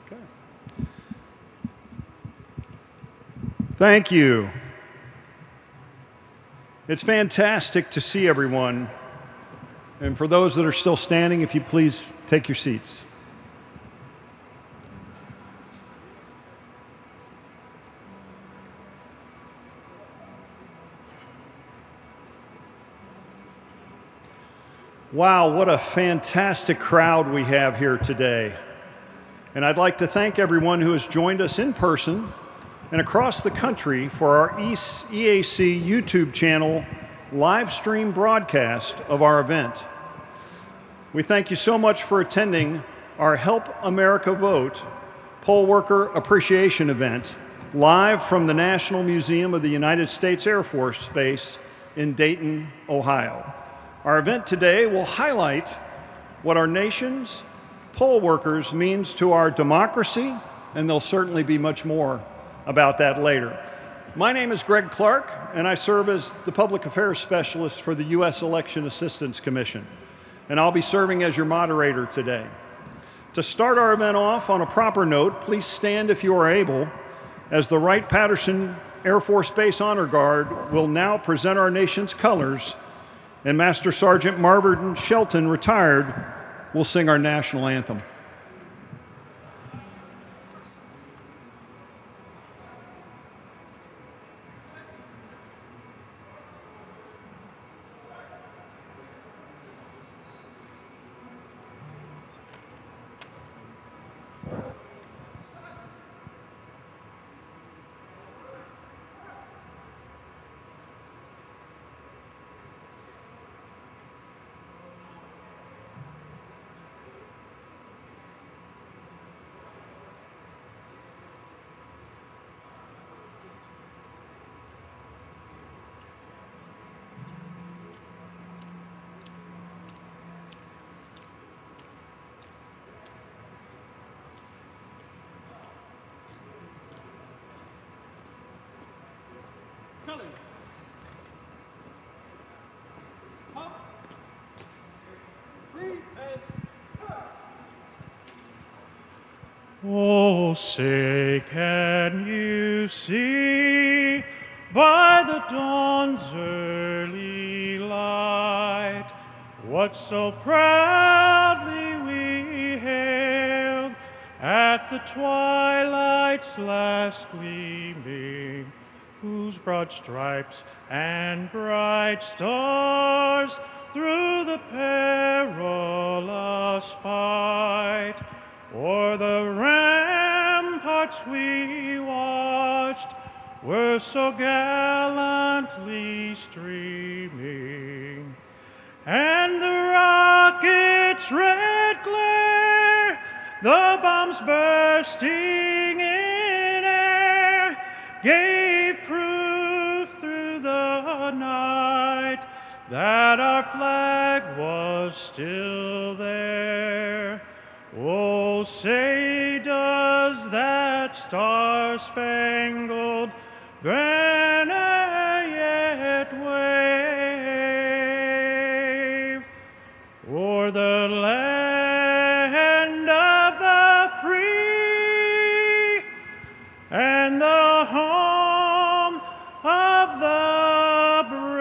Okay. Thank you. It's fantastic to see everyone. And for those that are still standing, if you please take your seats. Wow, what a fantastic crowd we have here today. And I'd like to thank everyone who has joined us in person and across the country for our EAC YouTube channel live stream broadcast of our event. We thank you so much for attending our Help America Vote poll worker appreciation event live from the National Museum of the United States Air Force Base in Dayton, Ohio. Our event today will highlight what our nation's poll workers means to our democracy, and there'll certainly be much more about that later. My name is Greg Clark, and I serve as the Public Affairs Specialist for the U.S. Election Assistance Commission, and I'll be serving as your moderator today. To start our event off on a proper note, please stand if you are able, as the Wright-Patterson Air Force Base Honor Guard will now present our nation's colors, and Master Sergeant Marvin Shelton, retired, will sing our national anthem. Oh, say, can you see by the dawn's early light what so proudly we hailed at the twilight's last gleaming, whose broad stripes and bright stars through the perilous fight o'er the ramparts we watched were so gallantly streaming, and the rocket's red glare, the bombs bursting in air, gave proof through the night that our flag was still there. Oh, say, does that star-spangled banner yet wave o'er the land of the free and the home of the brave?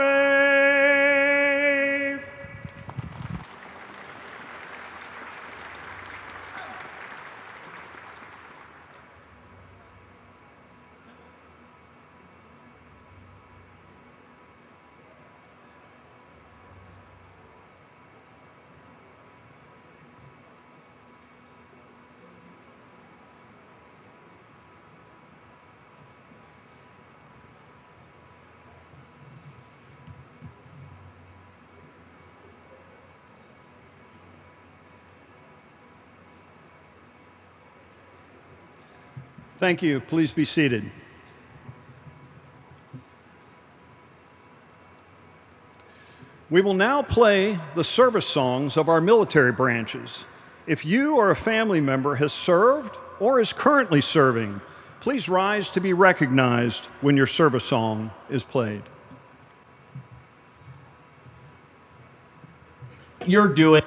Thank you. Please be seated. We will now play the service songs of our military branches. If you or a family member has served or is currently serving, please rise to be recognized when your service song is played. You're doing.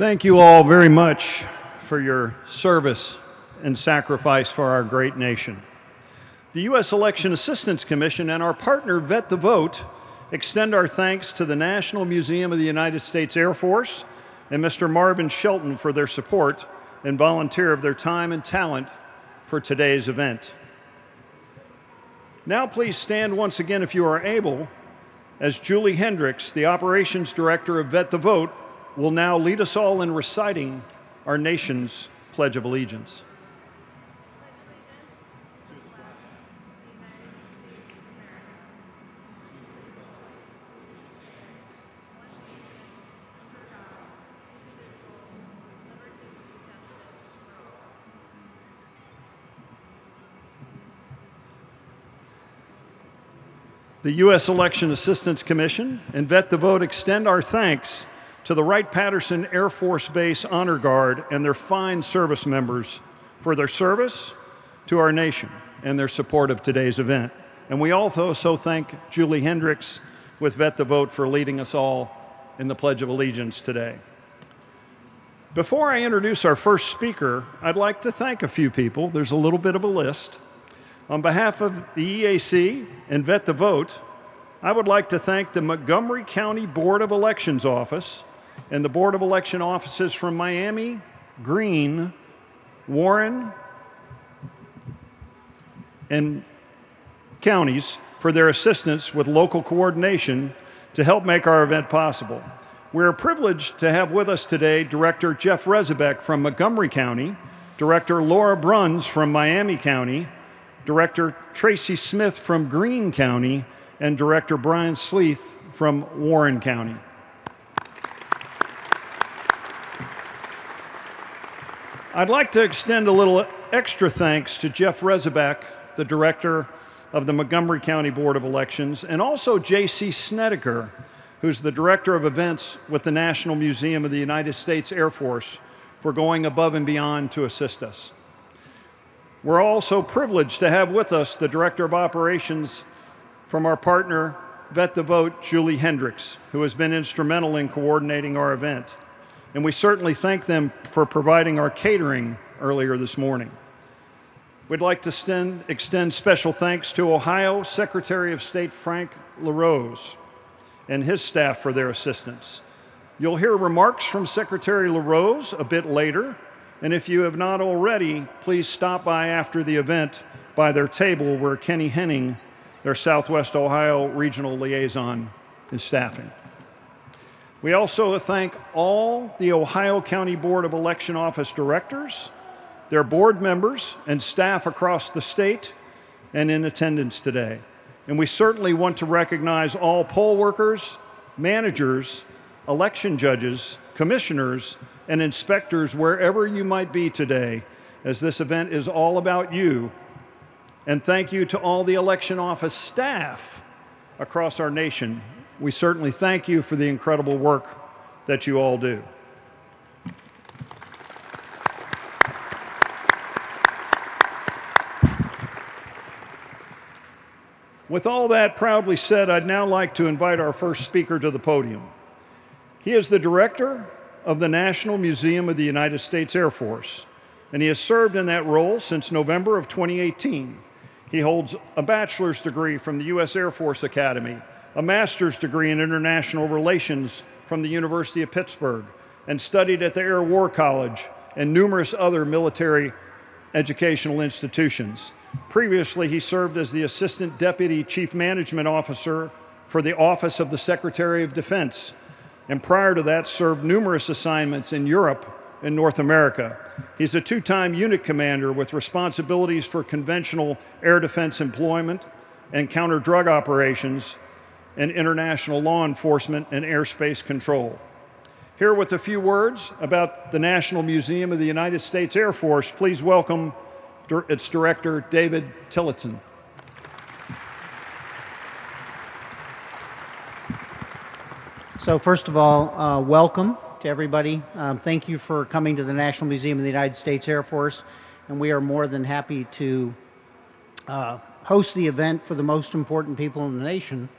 Thank you all very much for your service and sacrifice for our great nation. The U.S. Election Assistance Commission and our partner Vet the Vote extend our thanks to the National Museum of the United States Air Force and Mr. Marvin Shelton for their support and volunteer of their time and talent for today's event. Now please stand once again if you are able, as Julie Hendricks, the Operations Director of Vet the Vote, will now lead us all in reciting our nation's Pledge of Allegiance. The U.S. Election Assistance Commission and Vet the Vote extend our thanks to the Wright-Patterson Air Force Base Honor Guard and their fine service members for their service to our nation and their support of today's event. And we also thank Julie Hendricks with Vet the Vote for leading us all in the Pledge of Allegiance today. Before I introduce our first speaker, I'd like to thank a few people. There's a little bit of a list. On behalf of the EAC and Vet the Vote, I would like to thank the Montgomery County Board of Elections Office and the Board of Election Offices from Miami, Greene, Warren, and counties for their assistance with local coordination to help make our event possible. We're privileged to have with us today Director Jeff Rezebek from Montgomery County, Director Laura Bruns from Miami County, Director Tracy Smith from Greene County, and Director Brian Sleeth from Warren County. I'd like to extend a little extra thanks to Jeff Rezebek, the Director of the Montgomery County Board of Elections, and also J.C. Snedeker, who's the Director of Events with the National Museum of the United States Air Force, for going above and beyond to assist us. We're also privileged to have with us the Director of Operations from our partner, Vet the Vote, Julie Hendricks, who has been instrumental in coordinating our event. And we certainly thank them for providing our catering earlier this morning. We'd like to extend special thanks to Ohio Secretary of State Frank LaRose and his staff for their assistance. You'll hear remarks from Secretary LaRose a bit later, and if you have not already, please stop by after the event by their table where Kenny Henning, their Southwest Ohio Regional Liaison, is staffing. We also thank all the Ohio County Board of Election Office directors, their board members, and staff across the state and in attendance today. And we certainly want to recognize all poll workers, managers, election judges, commissioners, and inspectors wherever you might be today, as this event is all about you. And thank you to all the election office staff across our nation. we certainly thank you for the incredible work that you all do. With all that proudly said, I'd now like to invite our first speaker to the podium. He is the director of the National Museum of the United States Air Force, and he has served in that role since November of 2018. He holds a bachelor's degree from the U.S. Air Force Academy, a master's degree in international relations from the University of Pittsburgh, and studied at the Air War College and numerous other military educational institutions. Previously, he served as the Assistant Deputy Chief Management Officer for the Office of the Secretary of Defense, and prior to that served numerous assignments in Europe and North America. He's a two-time unit commander with responsibilities for conventional air defense employment and counter-drug operations and international law enforcement and airspace control. Here with a few words about the National Museum of the United States Air Force, please welcome its director, David Tillotson. So first of all, welcome to everybody. Thank you for coming to the National Museum of the United States Air Force, and we are more than happy to host the event for the most important people in the nation,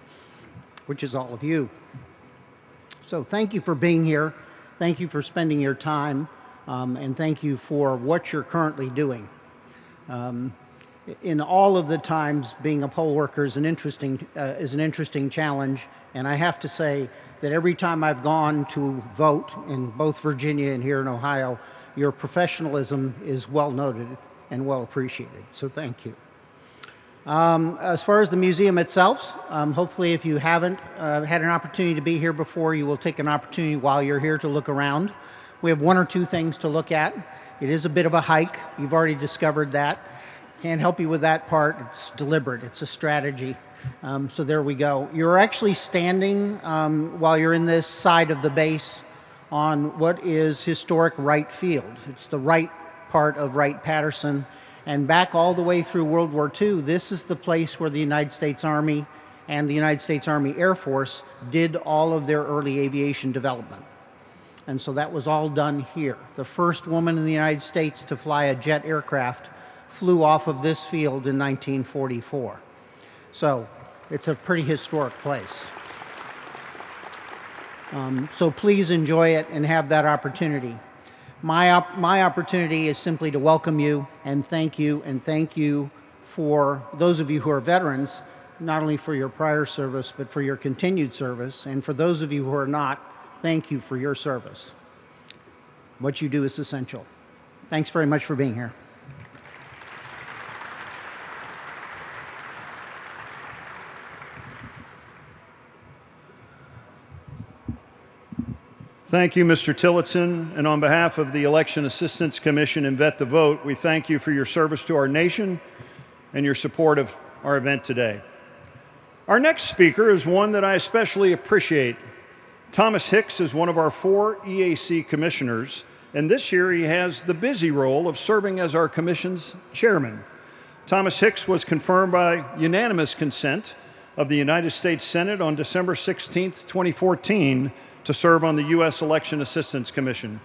which is all of you. So thank you for being here, thank you for spending your time, and thank you for what you're currently doing. In all of the times, being a poll worker is an interesting challenge, and I have to say that every time I've gone to vote in both Virginia and here in Ohio, your professionalism is well noted and well appreciated, so thank you. As far as the museum itself, hopefully if you haven't had an opportunity to be here before, you will take an opportunity while you're here to look around. We have one or two things to look at. It is a bit of a hike. You've already discovered that. Can't help you with that part. It's deliberate. It's a strategy. So there we go. You're actually standing while you're in this side of the base on what is historic Wright Field. It's the right part of Wright-Patterson. And back all the way through World War II, this is the place where the United States Army and the United States Army Air Force did all of their early aviation development. And so that was all done here. The first woman in the United States to fly a jet aircraft flew off of this field in 1944. So it's a pretty historic place. So please enjoy it and have that opportunity. My opportunity is simply to welcome you and thank you for those of you who are veterans, not only for your prior service, but for your continued service. And for those of you who are not, thank you for your service. What you do is essential. Thanks very much for being here. Thank you, Mr. Tillotson, and on behalf of the Election Assistance Commission and Vet the Vote, we thank you for your service to our nation and your support of our event today. Our next speaker is one that I especially appreciate. Thomas Hicks is one of our 4 EAC commissioners, and this year he has the busy role of serving as our commission's chairman. Thomas Hicks was confirmed by unanimous consent of the United States Senate on December 16, 2014, to serve on the U.S. Election Assistance Commission.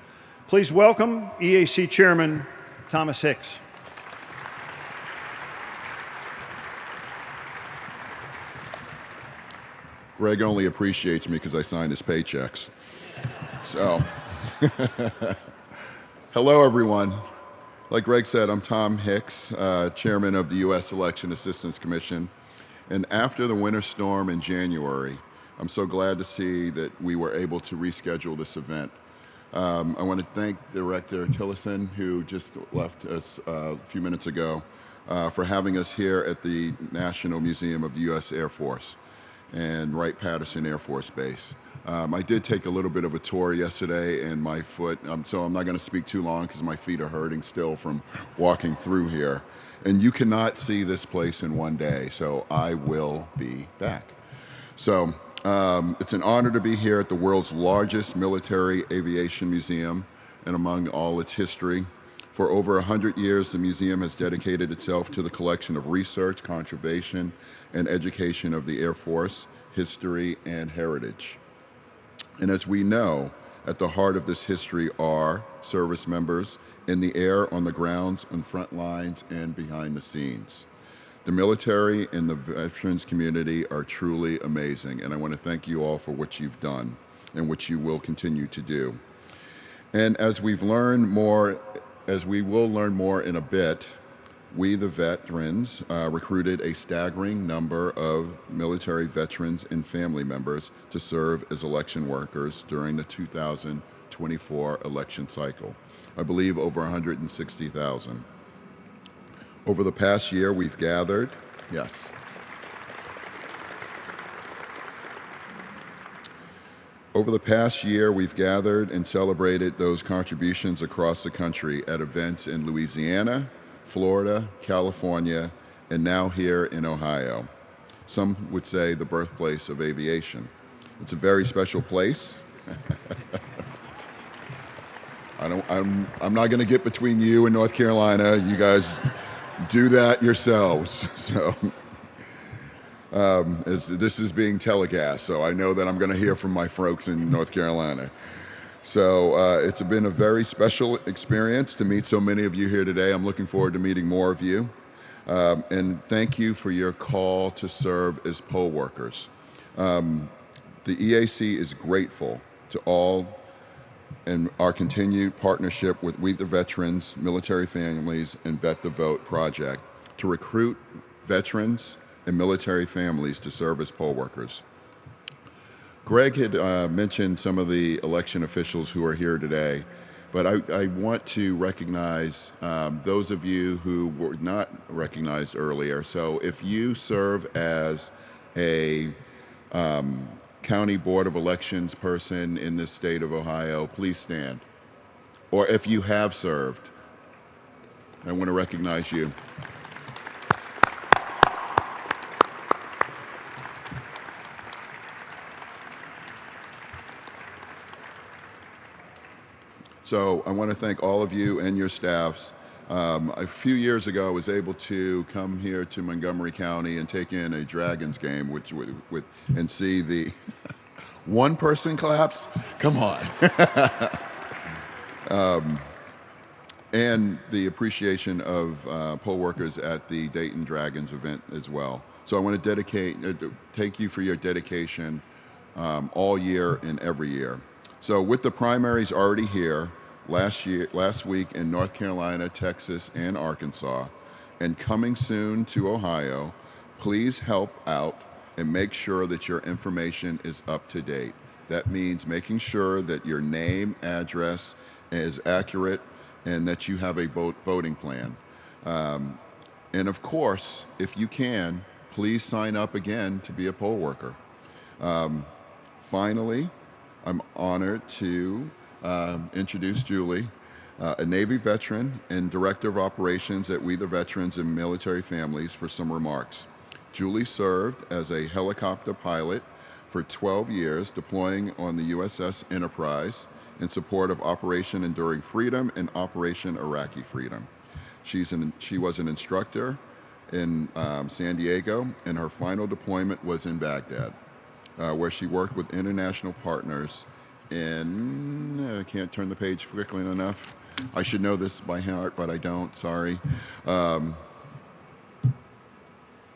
Please welcome EAC Chairman Thomas Hicks. Greg only appreciates me because I sign his paychecks. So, hello everyone. Like Greg said, I'm Tom Hicks, Chairman of the U.S. Election Assistance Commission. And after the winter storm in January, I'm so glad to see that we were able to reschedule this event. I want to thank Director Tillotson, who just left us a few minutes ago, for having us here at the National Museum of the U.S. Air Force and Wright-Patterson Air Force Base. I did take a little bit of a tour yesterday, and my foot, so I'm not going to speak too long because my feet are hurting still from walking through here. And you cannot see this place in one day, so I will be back. So it's an honor to be here at the world's largest military aviation museum and among all its history. For over 100 years, the museum has dedicated itself to the collection of research, conservation, and education of the Air Force, history, and heritage. And as we know, at the heart of this history are service members in the air, on the grounds, on front lines, and behind the scenes. The military and the veterans community are truly amazing, and I want to thank you all for what you've done and what you will continue to do. And as we will learn more in a bit, we, the veterans, recruited a staggering number of military veterans and family members to serve as election workers during the 2024 election cycle. I believe over 160,000. Over the past year, we've gathered, yes. Over the past year, we've gathered and celebrated those contributions across the country at events in Louisiana, Florida, California, and now here in Ohio. Some would say the birthplace of aviation. It's a very special place. I'm not going to get between you and North Carolina. You guys do that yourselves. So this is being telecast, so I know that I'm going to hear from my folks in North Carolina. So it's been a very special experience to meet so many of you here today. I'm looking forward to meeting more of you. And thank you for your call to serve as poll workers. The EAC is grateful to all and our continued partnership with We the Veterans, Military Families, and Vet the Vote project to recruit veterans and military families to serve as poll workers. Greg had mentioned some of the election officials who are here today, but I want to recognize those of you who were not recognized earlier. So if you serve as a County Board of Elections person in this state of Ohio, please stand. Or if you have served, I want to recognize you. So I want to thank all of you and your staffs. A few years ago, I was able to come here to Montgomery County and take in a Dragons game, and see the one person claps. Come on. And the appreciation of poll workers at the Dayton Dragons event as well. So I want to thank you for your dedication all year and every year. So with the primaries already here, last week in North Carolina, Texas, and Arkansas, and coming soon to Ohio, please help out and make sure that your information is up to date. That means making sure that your name, address is accurate, and that you have a voting plan. And of course, if you can, please sign up again to be a poll worker. Finally, I'm honored to introduce Julie, a Navy veteran and Director of Operations at We the Veterans and Military Families, for some remarks. Julie served as a helicopter pilot for 12 years, deploying on the USS Enterprise in support of Operation Enduring Freedom and Operation Iraqi Freedom. She was an instructor in San Diego, and her final deployment was in Baghdad, where she worked with international partners I can't turn the page quickly enough. I should know this by heart, but I don't, sorry. Now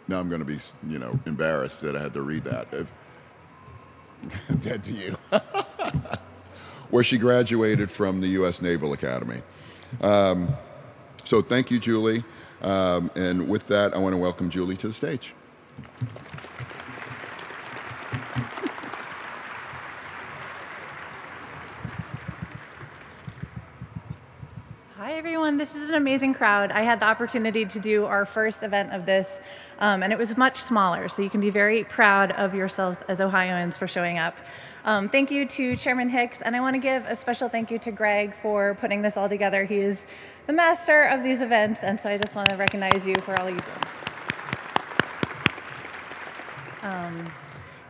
I'm going to be, embarrassed that I had to read that. Dead to you. Where she graduated from the U.S. Naval Academy. So thank you, Julie. And with that, I want to welcome Julie to the stage. Hi everyone, this is an amazing crowd. I had the opportunity to do our first event of this, and it was much smaller, so you can be very proud of yourselves as Ohioans for showing up. Thank you to Chairman Hicks, and I want to give a special thank you to Greg for putting this all together. He is the master of these events, and so I just want to recognize you for all you do.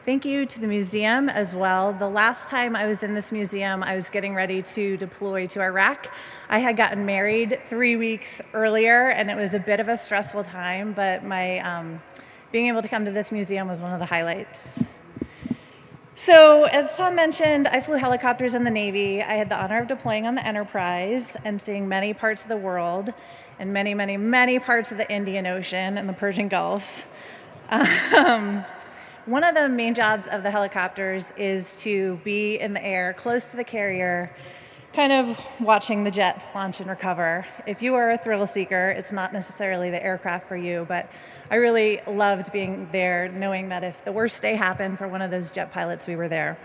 Thank you to the museum as well. The last time I was in this museum, I was getting ready to deploy to Iraq. I had gotten married 3 weeks earlier, and it was a bit of a stressful time, but being able to come to this museum was one of the highlights. So, as Tom mentioned, I flew helicopters in the Navy. I had the honor of deploying on the Enterprise and seeing many parts of the world and many, many, many parts of the Indian Ocean and the Persian Gulf. One of the main jobs of the helicopters is to be in the air, close to the carrier, kind of watching the jets launch and recover. If you are a thrill seeker, it's not necessarily the aircraft for you, but I really loved being there, knowing that if the worst day happened for one of those jet pilots, we were there.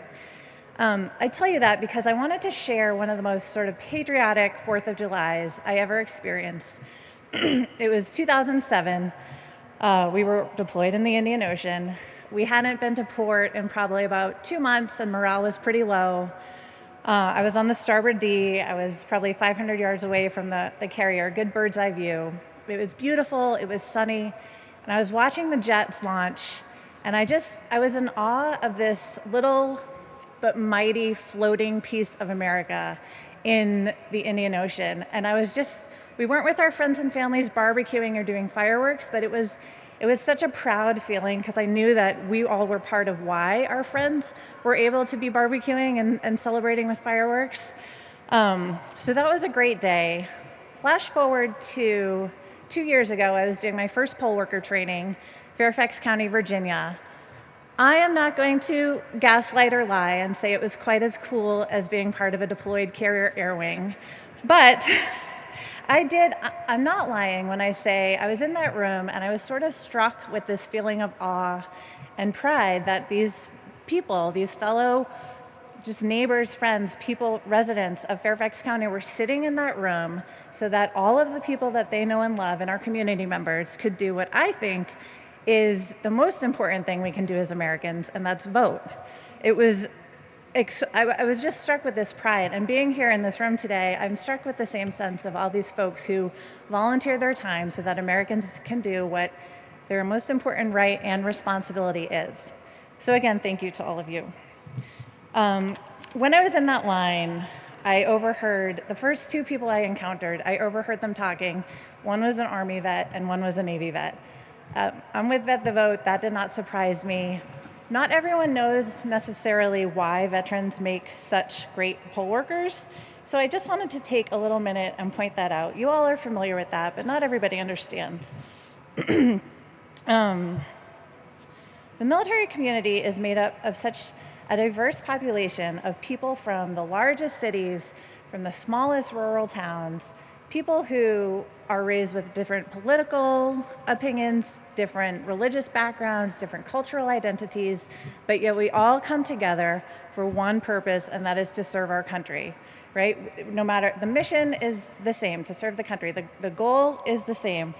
I tell you that because I wanted to share one of the most sort of patriotic 4th of Julys I ever experienced. It was 2007. We were deployed in the Indian Ocean. We hadn't been to port in probably about 2 months, and morale was pretty low. I was on the starboard D. I was probably 500 yards away from the carrier, good bird's eye view. It was beautiful, it was sunny, and I was watching the jets launch, and I was in awe of this little but mighty floating piece of America in the Indian Ocean. And we weren't with our friends and families barbecuing or doing fireworks, but it was such a proud feeling because I knew that we all were part of why our friends were able to be barbecuing and celebrating with fireworks. So that was a great day. Flash forward to 2 years ago, I was doing my first poll worker training, Fairfax County, Virginia. I am not going to gaslight or lie and say it was quite as cool as being part of a deployed carrier air wing, but I'm not lying when I say I was in that room and I was sort of struck with this feeling of awe and pride that these people, these fellow just neighbors, friends, people, residents of Fairfax County were sitting in that room so that all of the people that they know and love and our community members could do what I think is the most important thing we can do as Americans, and that's vote. I was just struck with this pride, and being here in this room today, I'm struck with the same sense of all these folks who volunteer their time so that Americans can do what their most important right and responsibility is. So again, thank you to all of you. When I was in that line, I overheard the first 2 people I encountered, I overheard them talking. One was an Army vet and one was a Navy vet. I'm with Vet the Vote. That did not surprise me. Not everyone knows necessarily why veterans make such great poll workers, so I just wanted to take a little minute and point that out. You all are familiar with that, but not everybody understands. The military community is made up of such a diverse population of people from the largest cities, from the smallest rural towns, people who are raised with different political opinions, different religious backgrounds, different cultural identities, but yet we all come together for one purpose, and that is to serve our country, right? No matter, the mission is the same, to serve the country. The goal is the same.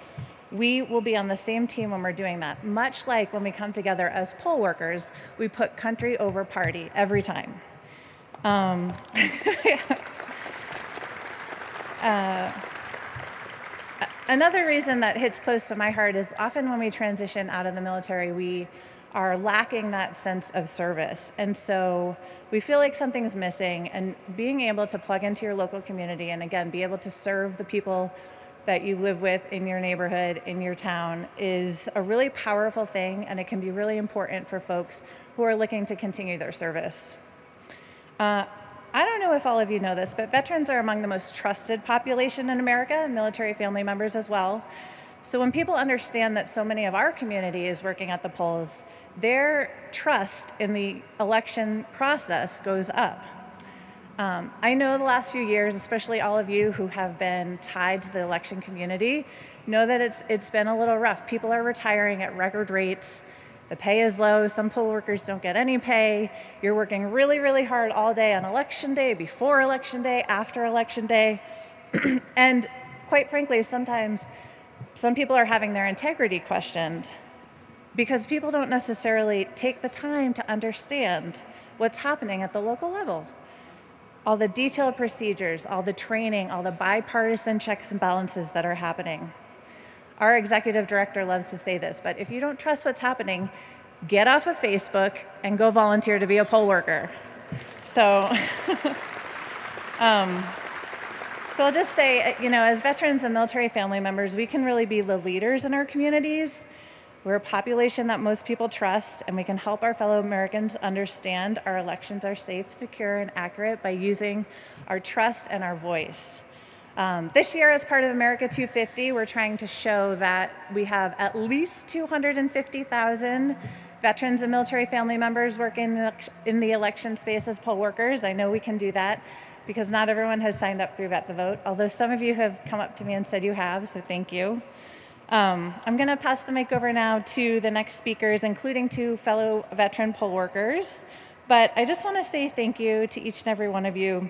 We will be on the same team when we're doing that. Much like when we come together as poll workers, we put country over party every time. Another reason that hits close to my heart is often when we transition out of the military, we are lacking that sense of service. And so we feel like something's missing, and being able to plug into your local community and again, be able to serve the people that you live with in your neighborhood, in your town, is a really powerful thing, and it can be really important for folks who are looking to continue their service. I don't know if all of you know this, but veterans are among the most trusted population in America, and military family members as well. So when people understand that so many of our community is working at the polls, their trust in the election process goes up. I know the last few years, especially all of you who have been tied to the election community, know that it's been a little rough. People are retiring at record rates. The pay is low. Some poll workers don't get any pay. You're working really, really hard all day on election day, before election day, after election day. And quite frankly, sometimes some people are having their integrity questioned because people don't necessarily take the time to understand what's happening at the local level. All the detailed procedures, all the training, all the bipartisan checks and balances that are happening. Our executive director loves to say this, but if you don't trust what's happening, get off of Facebook and go volunteer to be a poll worker. So, so I'll just say, as veterans and military family members, we can really be the leaders in our communities. We're a population that most people trust, and we can help our fellow Americans understand our elections are safe, secure, and accurate by using our trust and our voice. This year, as part of America 250, we're trying to show that we have at least 250,000 veterans and military family members working in the election space as poll workers. I know we can do that because not everyone has signed up through Vet the Vote, although some of you have come up to me and said you have, so thank you. I'm going to pass the mic over now to the next speakers, including 2 fellow veteran poll workers. But I just want to say thank you to each and every one of you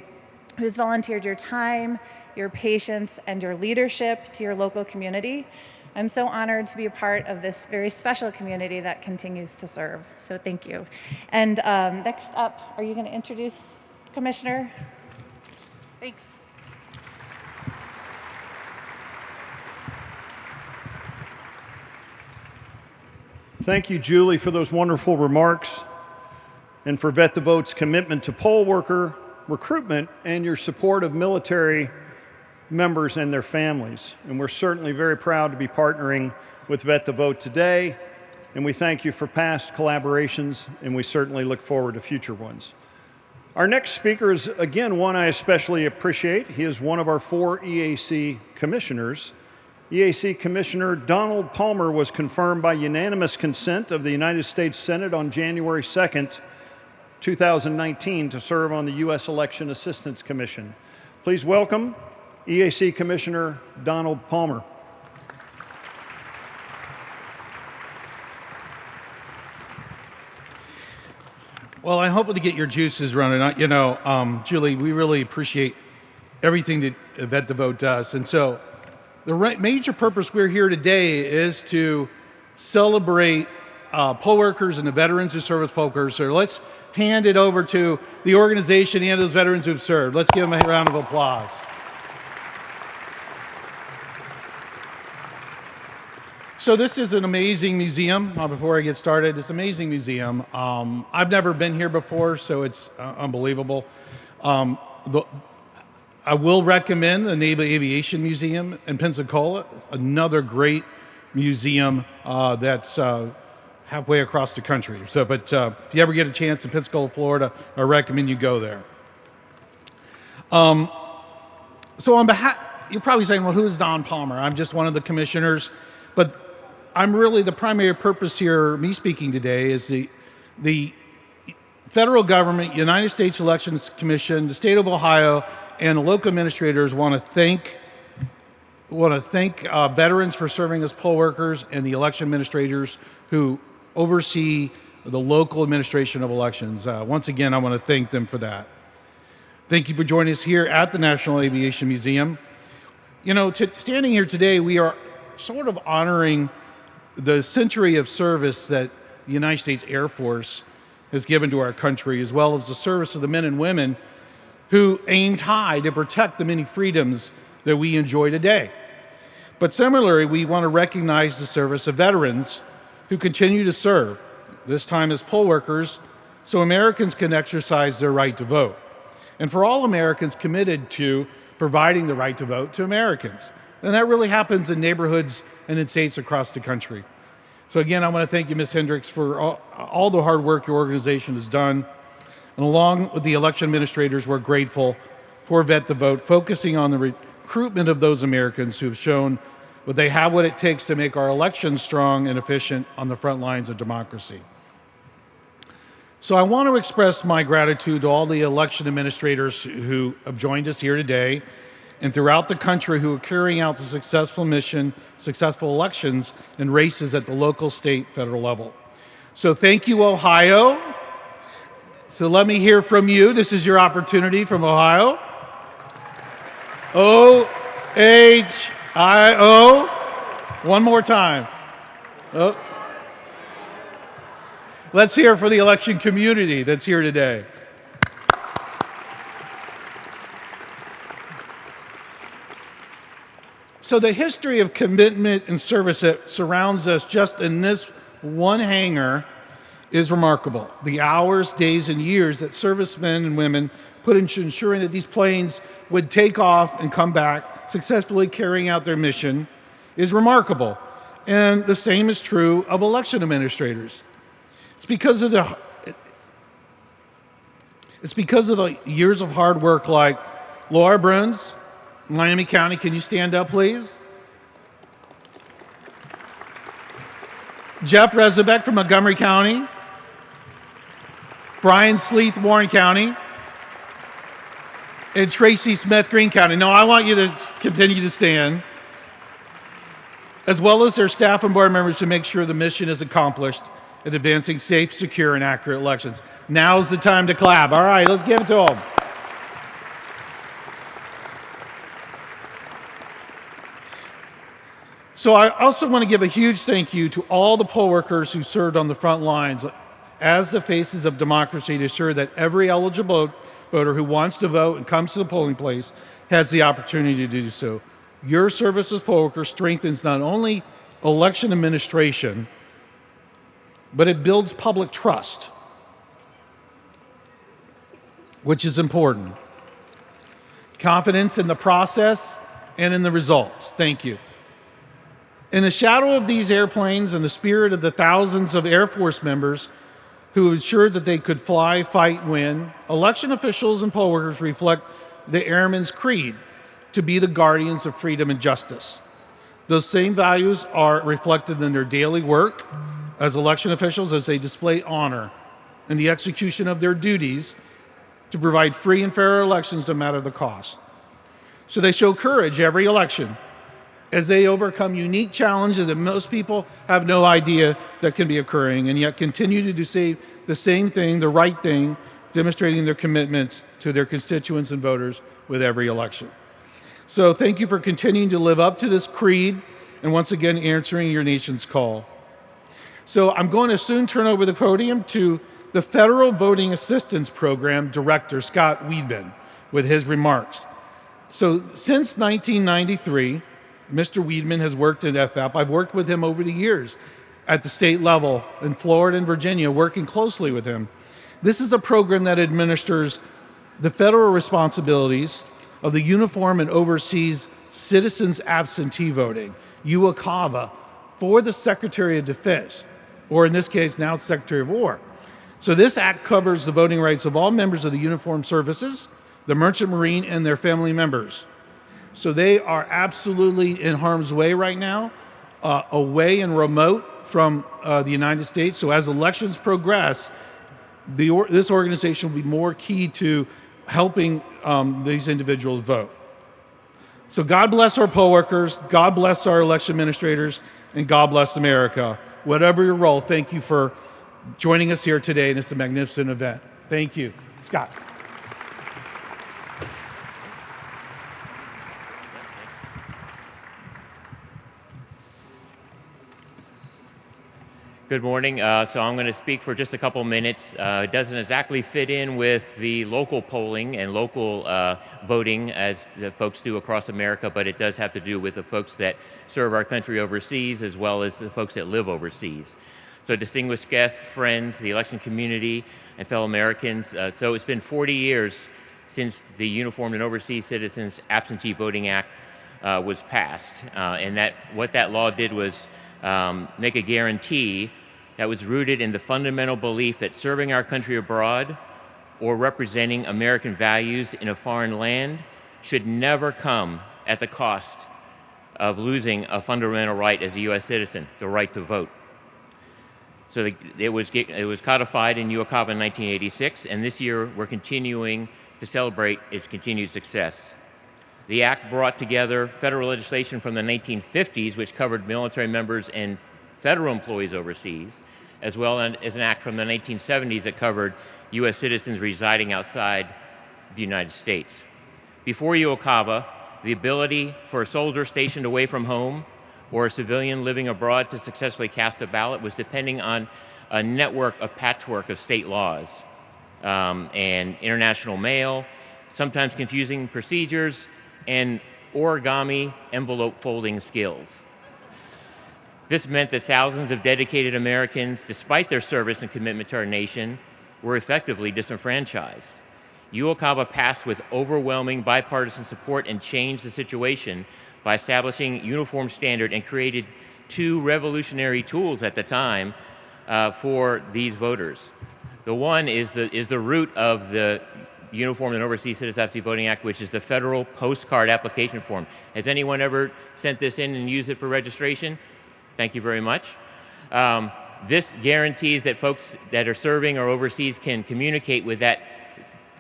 who's volunteered your time, your patience, and your leadership to your local community. I'm so honored to be a part of this very special community that continues to serve. So thank you. And next up, are you going to introduce Commissioner? Thanks. Thank you, Julie, for those wonderful remarks and for Vet the Vote's commitment to poll worker recruitment and your support of military members and their families. And we're certainly very proud to be partnering with Vet the Vote today, and we thank you for past collaborations, and we certainly look forward to future ones. Our next speaker is, again, one I especially appreciate. He is one of our 4 EAC commissioners. EAC Commissioner Donald Palmer was confirmed by unanimous consent of the United States Senate on January 2nd, 2019 to serve on the U.S. Election Assistance Commission. Please welcome EAC Commissioner Donald Palmer. Well, I hope to get your juices running. Julie, we really appreciate everything that Vet the Vote does. And so the major purpose we're here today is to celebrate poll workers and the veterans who serve as poll workers. So let's hand it over to the organization and those veterans who've served. Let's give them a round of applause. So this is an amazing museum. Before I get started, it's an amazing museum. I've never been here before, so it's unbelievable. I will recommend the Naval Aviation Museum in Pensacola, another great museum that's halfway across the country. So, but if you ever get a chance in Pensacola, Florida, I recommend you go there. So on behalf, you're probably saying, well, who is Don Palmer? I'm just one of the commissioners, but I'm really the primary purpose here, me speaking today, is the federal government, United States Elections Commission, the state of Ohio, and the local administrators want to thank veterans for serving as poll workers and the election administrators who oversee the local administration of elections. Once again, I want to thank them for that. Thank you for joining us here at the National Aviation Museum. Standing here today, we are sort of honoring the century of service that the United States Air Force has given to our country, as well as the service of the men and women who aimed high to protect the many freedoms that we enjoy today. But similarly, we want to recognize the service of veterans who continue to serve, this time as poll workers, so Americans can exercise their right to vote. And for all Americans committed to providing the right to vote to Americans. And that really happens in neighborhoods and in states across the country. So again, I want to thank you, Ms. Hendricks, for all the hard work your organization has done. And along with the election administrators, we're grateful for Vet the Vote, focusing on the recruitment of those Americans who have shown that they have what it takes to make our elections strong and efficient on the front lines of democracy. So I want to express my gratitude to all the election administrators who have joined us here today and throughout the country who are carrying out the successful mission, successful elections and races at the local, state, federal level. So thank you, Ohio. So let me hear from you. This is your opportunity from Ohio. O-H-I-O. One more time. Oh. Let's hear for the election community that's here today. So the history of commitment and service that surrounds us just in this one hangar is remarkable. The hours, days, and years that servicemen and women put into ensuring that these planes would take off and come back, successfully carrying out their mission, is remarkable. And the same is true of election administrators. It's because of the years of hard work, like Laura Bruns, Miami County. Can you stand up, please? Jeff Rezebeck from Montgomery County. Brian Sleeth, Warren County. And Tracy Smith, Greene County. Now, I want you to continue to stand, as well as their staff and board members, to make sure the mission is accomplished in advancing safe, secure, and accurate elections. Now's the time to clap. All right, let's give it to them. So I also want to give a huge thank you to all the poll workers who served on the front lines as the faces of democracy to ensure that every eligible voter who wants to vote and comes to the polling place has the opportunity to do so. Your service as poll workers strengthens not only election administration, but it builds public trust, which is important. Confidence in the process and in the results. Thank you. In the shadow of these airplanes and the spirit of the thousands of Air Force members who ensured that they could fly, fight, win, election officials and poll workers reflect the airmen's creed to be the guardians of freedom and justice. Those same values are reflected in their daily work as election officials as they display honor in the execution of their duties to provide free and fair elections no matter the cost. So they show courage every election as they overcome unique challenges that most people have no idea that can be occurring, and yet continue to do the same thing, the right thing, demonstrating their commitments to their constituents and voters with every election. So thank you for continuing to live up to this creed and once again answering your nation's call. So I'm going to soon turn over the podium to the Federal Voting Assistance Program Director, Scott Weedman, with his remarks. So since 1993, Mr. Weedman has worked at FF. I've worked with him over the years at the state level in Florida and Virginia, working closely with him. This is a program that administers the federal responsibilities of the uniform and oversees citizens absentee voting, UACAVA, for the Secretary of Defense, or in this case now Secretary of War. So this act covers the voting rights of all members of the uniformed services, the Merchant Marine, and their family members. So they are absolutely in harm's way right now, away and remote from the United States. So as elections progress, this organization will be more key to helping these individuals vote. So God bless our poll workers, God bless our election administrators, and God bless America. Whatever your role, thank you for joining us here today, and it's a magnificent event. Thank you. Scott. Good morning. So I'm going to speak for just a couple minutes. It doesn't exactly fit in with the local polling and local voting as the folks do across America, but it does have to do with the folks that serve our country overseas as well as the folks that live overseas. So distinguished guests, friends, the election community, and fellow Americans. So it's been 40 years since the Uniformed and Overseas Citizens Absentee Voting Act was passed. And what that law did was make a guarantee that was rooted in the fundamental belief that serving our country abroad or representing American values in a foreign land should never come at the cost of losing a fundamental right as a U.S. citizen, the right to vote. So it was codified in UACAVA in 1986, and this year we're continuing to celebrate its continued success. The act brought together federal legislation from the 1950s, which covered military members and federal employees overseas, as well as an act from the 1970s that covered U.S. citizens residing outside the United States. Before UACAVA, the ability for a soldier stationed away from home or a civilian living abroad to successfully cast a ballot was depending on a patchwork of state laws and international mail, sometimes confusing procedures, and origami envelope folding skills. This meant that thousands of dedicated Americans, despite their service and commitment to our nation, were effectively disenfranchised. UOCAVA passed with overwhelming bipartisan support and changed the situation by establishing uniform standard and created two revolutionary tools at the time for these voters. The one is the root of the Uniform and Overseas Citizens Absentee Voting Act, which is the federal postcard application form. Has anyone ever sent this in and used it for registration? Thank you very much. This guarantees that folks that are serving or overseas can communicate with that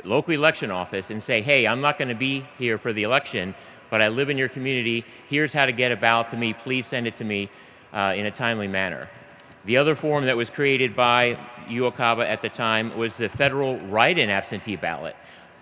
local election office and say, hey, I'm not going to be here for the election, but I live in your community. Here's how to get a ballot to me. Please send it to me in a timely manner. The other form that was created by UOCAVA at the time was the federal write-in absentee ballot,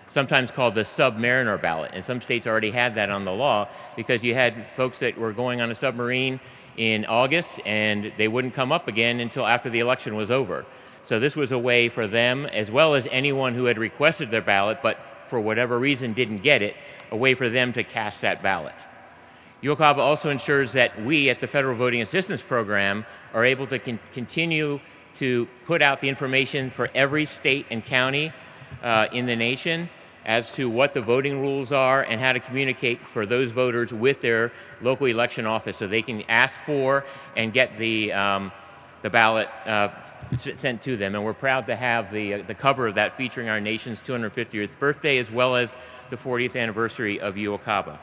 sometimes called the submariner ballot. And some states already had that on the law because you had folks that were going on a submarine in August and they wouldn't come up again until after the election was over. So this was a way for them, as well as anyone who had requested their ballot but for whatever reason didn't get it, a way for them to cast that ballot. UOCAVA also ensures that we at the Federal Voting Assistance Program are able to continue to put out the information for every state and county in the nation as to what the voting rules are and how to communicate for those voters with their local election office so they can ask for and get the ballot sent to them. And we're proud to have the cover of that featuring our nation's 250th birthday as well as the 40th anniversary of UOCAVA.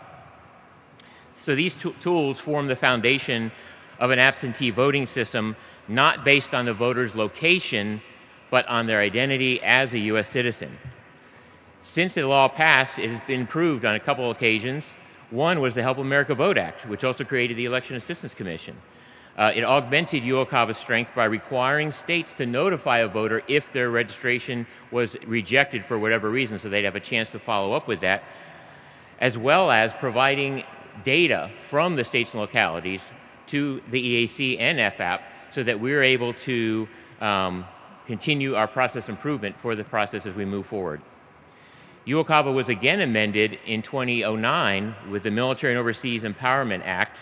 So these tools form the foundation of an absentee voting system not based on the voter's location, but on their identity as a U.S. citizen. Since the law passed, it has been improved on a couple of occasions. One was the Help America Vote Act, which also created the Election Assistance Commission. It augmented UOCAVA's strength by requiring states to notify a voter if their registration was rejected for whatever reason, so they'd have a chance to follow up with that, as well as providing data from the states and localities to the EAC and FAP so that we're able to continue our process improvement for the process as we move forward. UOCAVA was again amended in 2009 with the Military and Overseas Empowerment Act,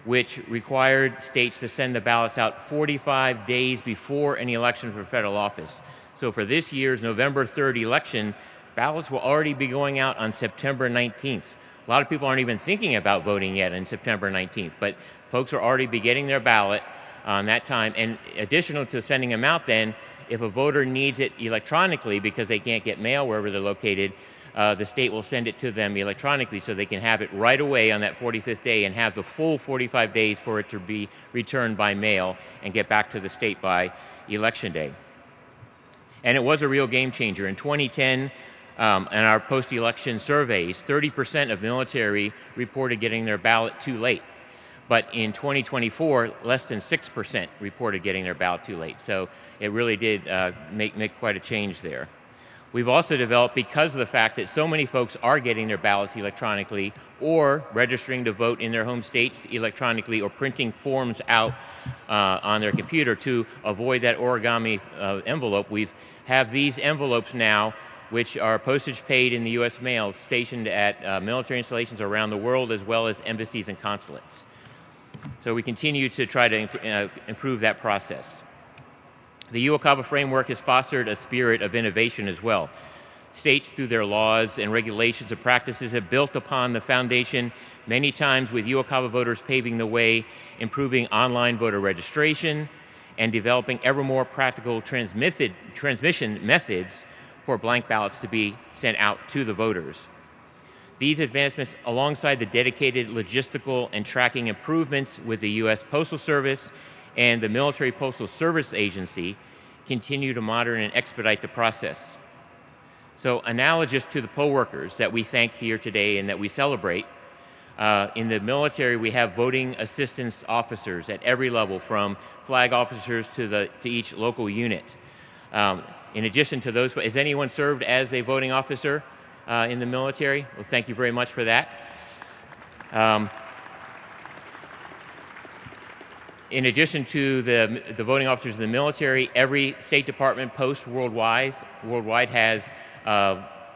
which required states to send the ballots out 45 days before any election for federal office. So for this year's November 3rd election, ballots will already be going out on September 19th. A lot of people aren't even thinking about voting yet on September 19th, but folks are already be getting their ballot on that time. And additional to sending them out then, if a voter needs it electronically because they can't get mail wherever they're located, the state will send it to them electronically so they can have it right away on that 45th day and have the full 45 days for it to be returned by mail and get back to the state by election day. And it was a real game changer. In 2010, in our post-election surveys, 30% of military reported getting their ballot too late. But in 2024, less than 6% reported getting their ballot too late. So it really did make quite a change there. We've also developed, because of the fact that so many folks are getting their ballots electronically or registering to vote in their home states electronically or printing forms out on their computer to avoid that origami envelope, we have these envelopes now which are postage paid in the U.S. mail stationed at military installations around the world as well as embassies and consulates. So we continue to try to improve that process. The UOCAVA framework has fostered a spirit of innovation as well. States, through their laws and regulations and practices, have built upon the foundation, many times with UOCAVA voters paving the way, improving online voter registration, and developing ever more practical transmission methods for blank ballots to be sent out to the voters. These advancements, alongside the dedicated logistical and tracking improvements with the U.S. Postal Service and the Military Postal Service Agency, continue to monitor and expedite the process. So analogous to the poll workers that we thank here today and that we celebrate, in the military we have voting assistance officers at every level, from flag officers to each local unit. In addition to those, has anyone served as a voting officer in the military? Well, thank you very much for that. In addition to the voting officers in the military, every State Department post worldwide has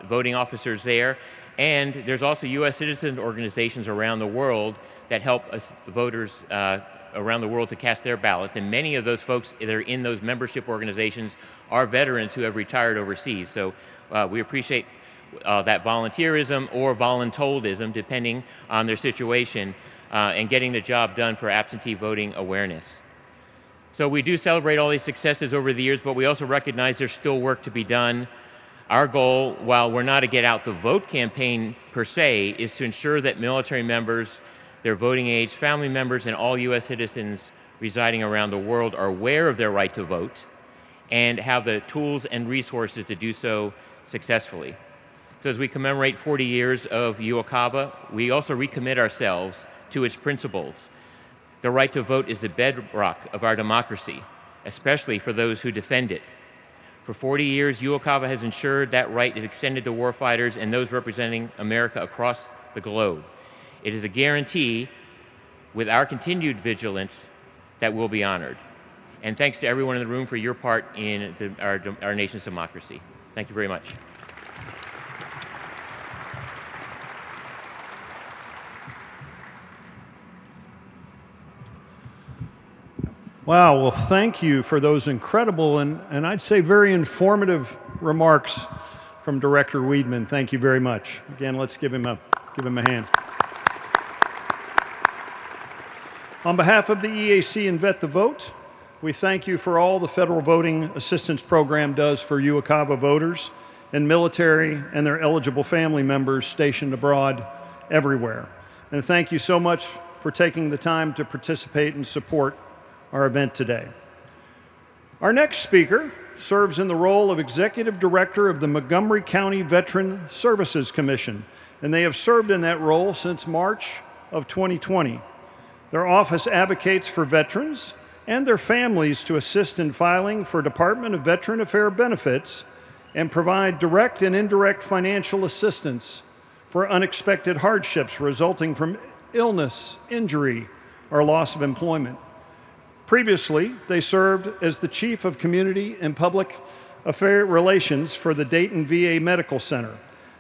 voting officers there. And there's also U.S. citizen organizations around the world that help us voters around the world to cast their ballots, and many of those folks that are in those membership organizations are veterans who have retired overseas. So we appreciate that volunteerism or voluntoldism, depending on their situation, and getting the job done for absentee voting awareness. So we do celebrate all these successes over the years, but we also recognize there's still work to be done. Our goal, while we're not a Get Out the Vote campaign per se, is to ensure that military members, their voting age family members, and all U.S. citizens residing around the world are aware of their right to vote and have the tools and resources to do so successfully. So as we commemorate 40 years of UOCAVA, we also recommit ourselves to its principles. The right to vote is the bedrock of our democracy, especially for those who defend it. For 40 years, UOCAVA has ensured that right is extended to warfighters and those representing America across the globe. It is a guarantee, with our continued vigilance, that will be honored. And thanks to everyone in the room for your part in our nation's democracy. Thank you very much. Wow, well, thank you for those incredible and I'd say very informative remarks from Director Weidman. Thank you very much. Again, let's give him a hand. On behalf of the EAC and Vet the Vote, we thank you for all the Federal Voting Assistance Program does for UOCAVA voters and military and their eligible family members stationed abroad everywhere. And thank you so much for taking the time to participate and support our event today. Our next speaker serves in the role of Executive Director of the Montgomery County Veteran Services Commission, and they have served in that role since March of 2020. Their office advocates for veterans and their families to assist in filing for Department of Veteran Affairs benefits and provide direct and indirect financial assistance for unexpected hardships resulting from illness, injury, or loss of employment. Previously, they served as the Chief of Community and Public Affairs Relations for the Dayton VA Medical Center.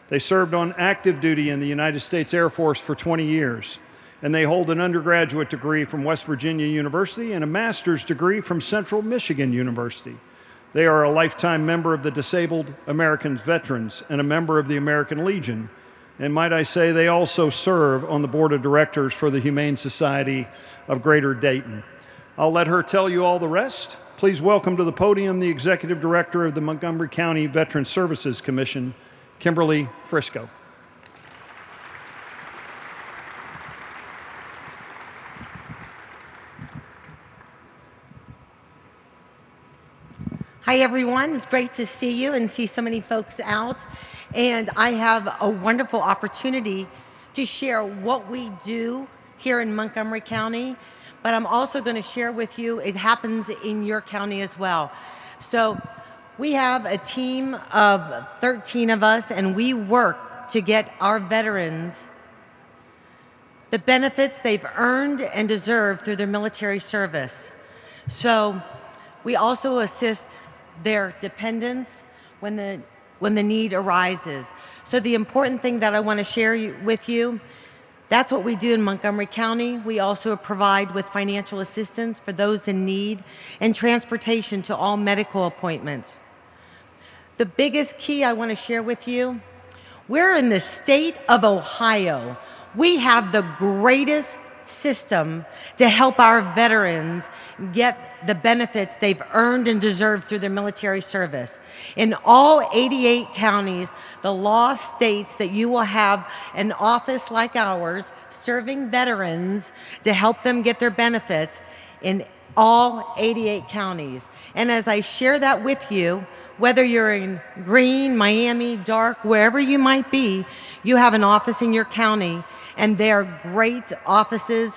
They served on active duty in the United States Air Force for 20 years, and they hold an undergraduate degree from West Virginia University and a master's degree from Central Michigan University. They are a lifetime member of the Disabled Americans Veterans and a member of the American Legion. And might I say, they also serve on the board of directors for the Humane Society of Greater Dayton. I'll let her tell you all the rest. Please welcome to the podium the Executive Director of the Montgomery County Veteran Services Commission, Kimberly Frisco. Hi everyone, it's great to see you and see so many folks out. And I have a wonderful opportunity to share what we do here in Montgomery County, but I'm also going to share with you, it happens in your county as well. So we have a team of 13 of us, and we work to get our veterans the benefits they've earned and deserved through their military service. So we also assist their dependents when the need arises. So the important thing that I want to share with you, that's what we do in Montgomery County. We also provide with financial assistance for those in need and transportation to all medical appointments. The biggest key I want to share with you, we're in the state of Ohio. We have the greatest system to help our veterans get the benefits they've earned and deserved through their military service. In all 88 counties, the law states that you will have an office like ours serving veterans to help them get their benefits in all 88 counties. And as I share that with you, whether you're in Green, Miami, Dark, wherever you might be, you have an office in your county, and they're great offices.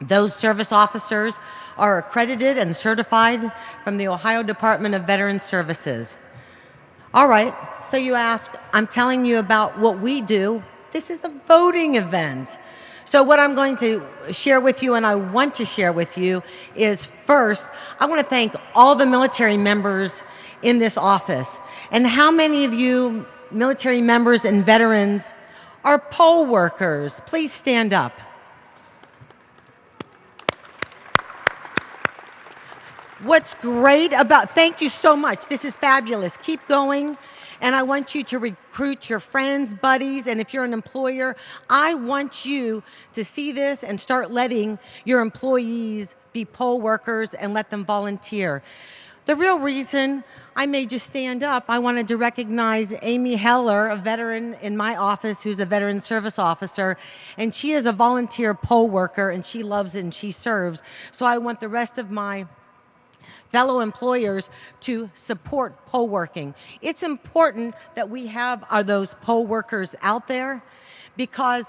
Those service officers are accredited and certified from the Ohio Department of Veterans Services. All right, so you ask, I'm telling you about what we do. This is a voting event. So what I'm going to share with you, and I want to share with you, is first, I want to thank all the military members in this office. And how many of you military members and veterans are poll workers? Please stand up. What's great about, thank you so much. This is fabulous. Keep going. And I want you to recruit your friends, buddies, and if you're an employer, I want you to see this and start letting your employees be poll workers and let them volunteer. The real reason I made you stand up, I wanted to recognize Amy Heller, a veteran in my office who's a veteran service officer, and she is a volunteer poll worker and she loves it and she serves. So I want the rest of my fellow employers to support poll working. It's important that we have those poll workers out there because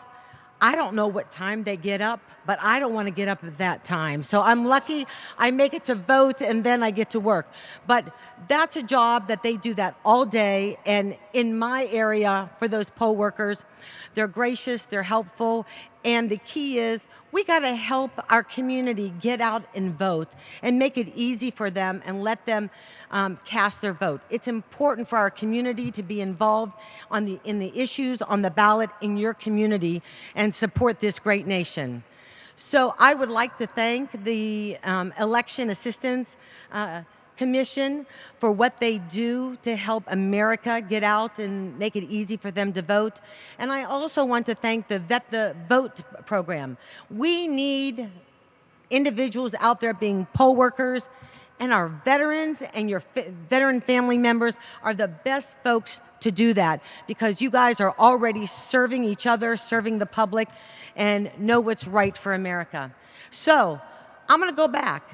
I don't know what time they get up, but I don't want to get up at that time. So I'm lucky I make it to vote and then I get to work. But that's a job that they do that all day. And in my area, for those poll workers, they're gracious, they're helpful. And the key is we got to help our community get out and vote and make it easy for them and let them cast their vote. It's important for our community to be involved in the issues on the ballot in your community and support this great nation. So I would like to thank the Election Assistance Commission for what they do to help America get out and make it easy for them to vote. And I also want to thank the Vet the Vote program. We need individuals out there being poll workers, and our veterans and your veteran family members are the best folks to do that because you guys are already serving each other, serving the public, and know what's right for America. So I'm going to go back.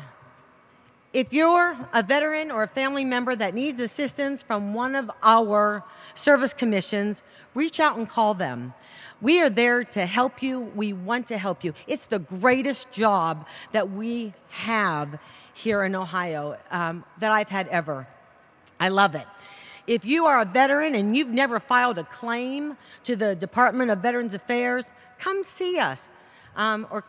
If you're a veteran or a family member that needs assistance from one of our service commissions, reach out and call them. We are there to help you. We want to help you. It's the greatest job that we have here in Ohio that I've had ever. I love it. If you are a veteran and you've never filed a claim to the Department of Veterans Affairs, come see us. Or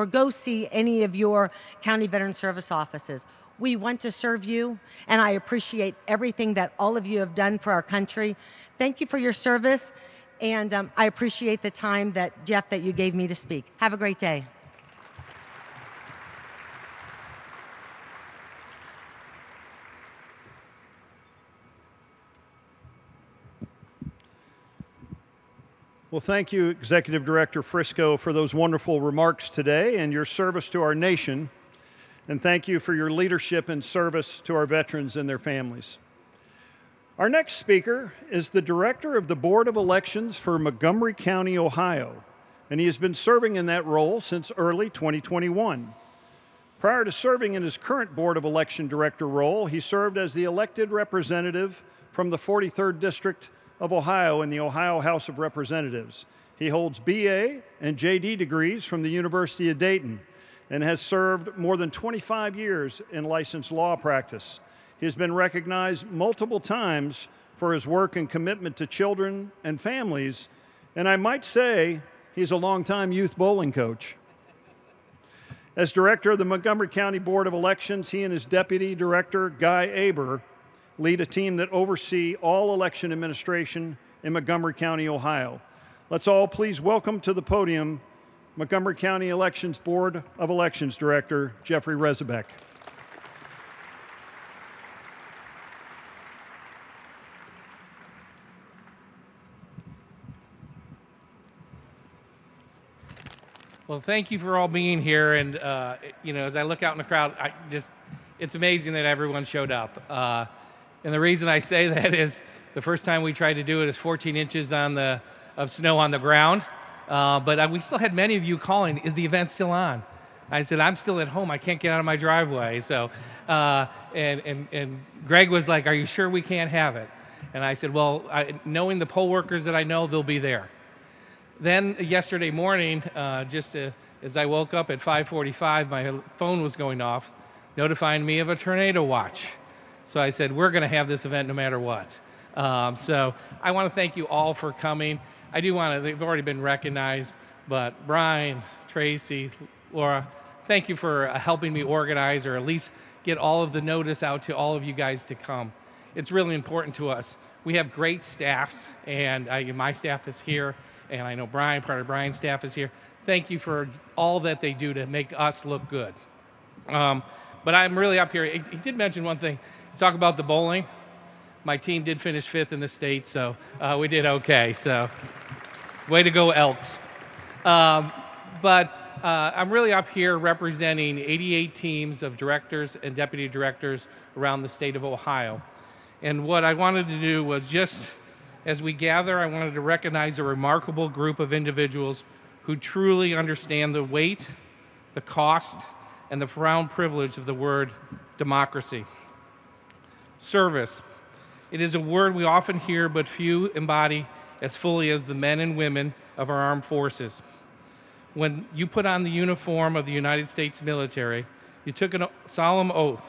go see any of your county veteran service offices. We want to serve you, and I appreciate everything that all of you have done for our country. Thank you for your service, and I appreciate the time that, Jeff, that you gave me to speak. Have a great day. Well, thank you, Executive Director Frisco, for those wonderful remarks today and your service to our nation. And thank you for your leadership and service to our veterans and their families. Our next speaker is the Director of the Board of Elections for Montgomery County, Ohio, and he has been serving in that role since early 2021. Prior to serving in his current Board of Election Director role, he served as the elected representative from the 43rd District of Ohio in the Ohio House of Representatives. He holds BA and JD degrees from the University of Dayton and has served more than 25 years in licensed law practice. He has been recognized multiple times for his work and commitment to children and families, and I might say he's a longtime youth bowling coach. As director of the Montgomery County Board of Elections, he and his deputy director, Guy Aber, lead a team that oversee all election administration in Montgomery County, Ohio. Let's all please welcome to the podium Montgomery County Elections Board of Elections Director, Jeffrey Rezebek. Well, thank you for all being here. And, as I look out in the crowd, it's amazing that everyone showed up. And the reason I say that is the first time we tried to do it is 14 inches of snow on the ground. But we still had many of you calling, is the event still on? I said, I'm still at home. I can't get out of my driveway. So, and Greg was like, are you sure we can't have it? And I said, well, knowing the poll workers that I know, they'll be there. Then yesterday morning, as I woke up at 5:45, my phone was going off, notifying me of a tornado watch. So I said, we're going to have this event no matter what. So I want to thank you all for coming. I do want to, they've already been recognized, but Brian, Tracy, Laura, thank you for helping me organize or at least get all of the notice out to all of you guys to come. It's really important to us. We have great staffs, and my staff is here, and I know Brian, part of Brian's staff is here. Thank you for all that they do to make us look good. But I'm really up here. He did mention one thing. Talk about the bowling. My team did finish 5th in the state, so we did okay. So, way to go, Elks. But I'm really up here representing 88 teams of directors and deputy directors around the state of Ohio. And what I wanted to do was just, as we gather, I wanted to recognize a remarkable group of individuals who truly understand the weight, the cost, and the profound privilege of the word democracy. Service. It is a word we often hear but few embody as fully as the men and women of our armed forces. When you put on the uniform of the United States military, you took a solemn oath.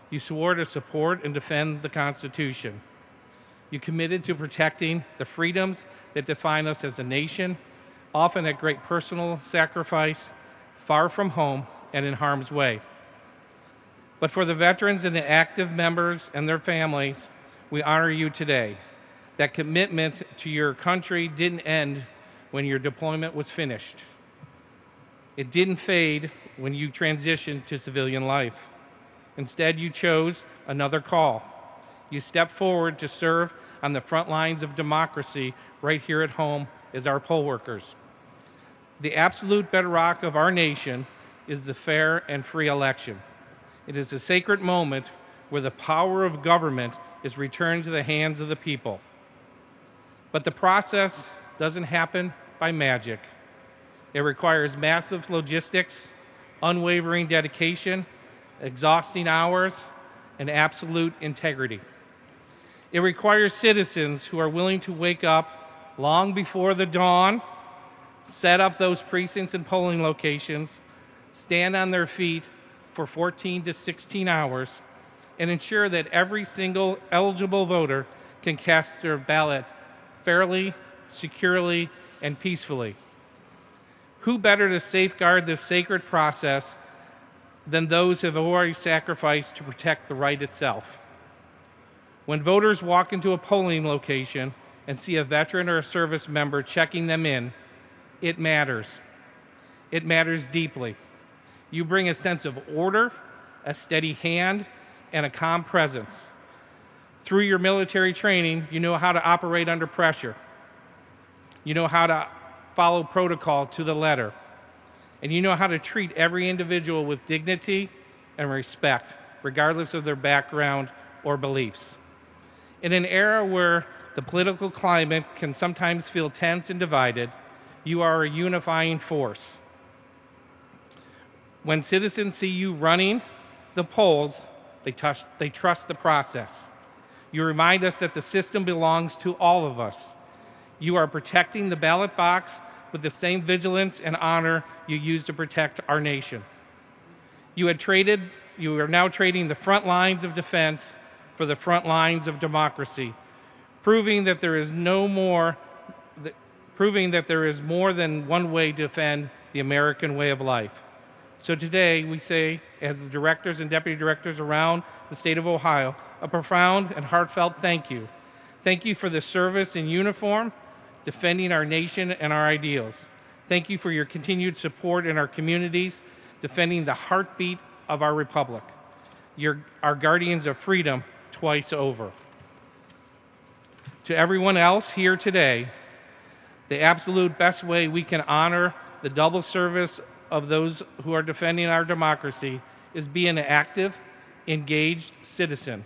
You swore to support and defend the Constitution. You committed to protecting the freedoms that define us as a nation, often at great personal sacrifice, far from home and in harm's way. But for the veterans and the active members and their families, we honor you today. That commitment to your country didn't end when your deployment was finished. It didn't fade when you transitioned to civilian life. Instead, you chose another call. You stepped forward to serve on the front lines of democracy right here at home as our poll workers. The absolute bedrock of our nation is the fair and free election. It is a sacred moment where the power of government is returned to the hands of the people. But the process doesn't happen by magic. It requires massive logistics, unwavering dedication, exhausting hours, and absolute integrity. It requires citizens who are willing to wake up long before the dawn, set up those precincts and polling locations, stand on their feet for 14 to 16 hours, and ensure that every single eligible voter can cast their ballot fairly, securely, and peacefully. Who better to safeguard this sacred process than those who have already sacrificed to protect the right itself? When voters walk into a polling location and see a veteran or a service member checking them in, it matters. It matters deeply. You bring a sense of order, a steady hand, and a calm presence. Through your military training, you know how to operate under pressure. You know how to follow protocol to the letter. And you know how to treat every individual with dignity and respect, regardless of their background or beliefs. In an era where the political climate can sometimes feel tense and divided, you are a unifying force. When citizens see you running the polls, they trust the process. You remind us that the system belongs to all of us. You are protecting the ballot box with the same vigilance and honor you use to protect our nation. You are now trading the front lines of defense for the front lines of democracy, proving that there is more than one way to defend the American way of life. So today we say, as the directors and deputy directors around the state of Ohio, a profound and heartfelt thank you. Thank you for the service in uniform, defending our nation and our ideals. Thank you for your continued support in our communities, defending the heartbeat of our republic. You're our guardians of freedom twice over. To everyone else here today, the absolute best way we can honor the double service of those who are defending our democracy is being an active, engaged citizen.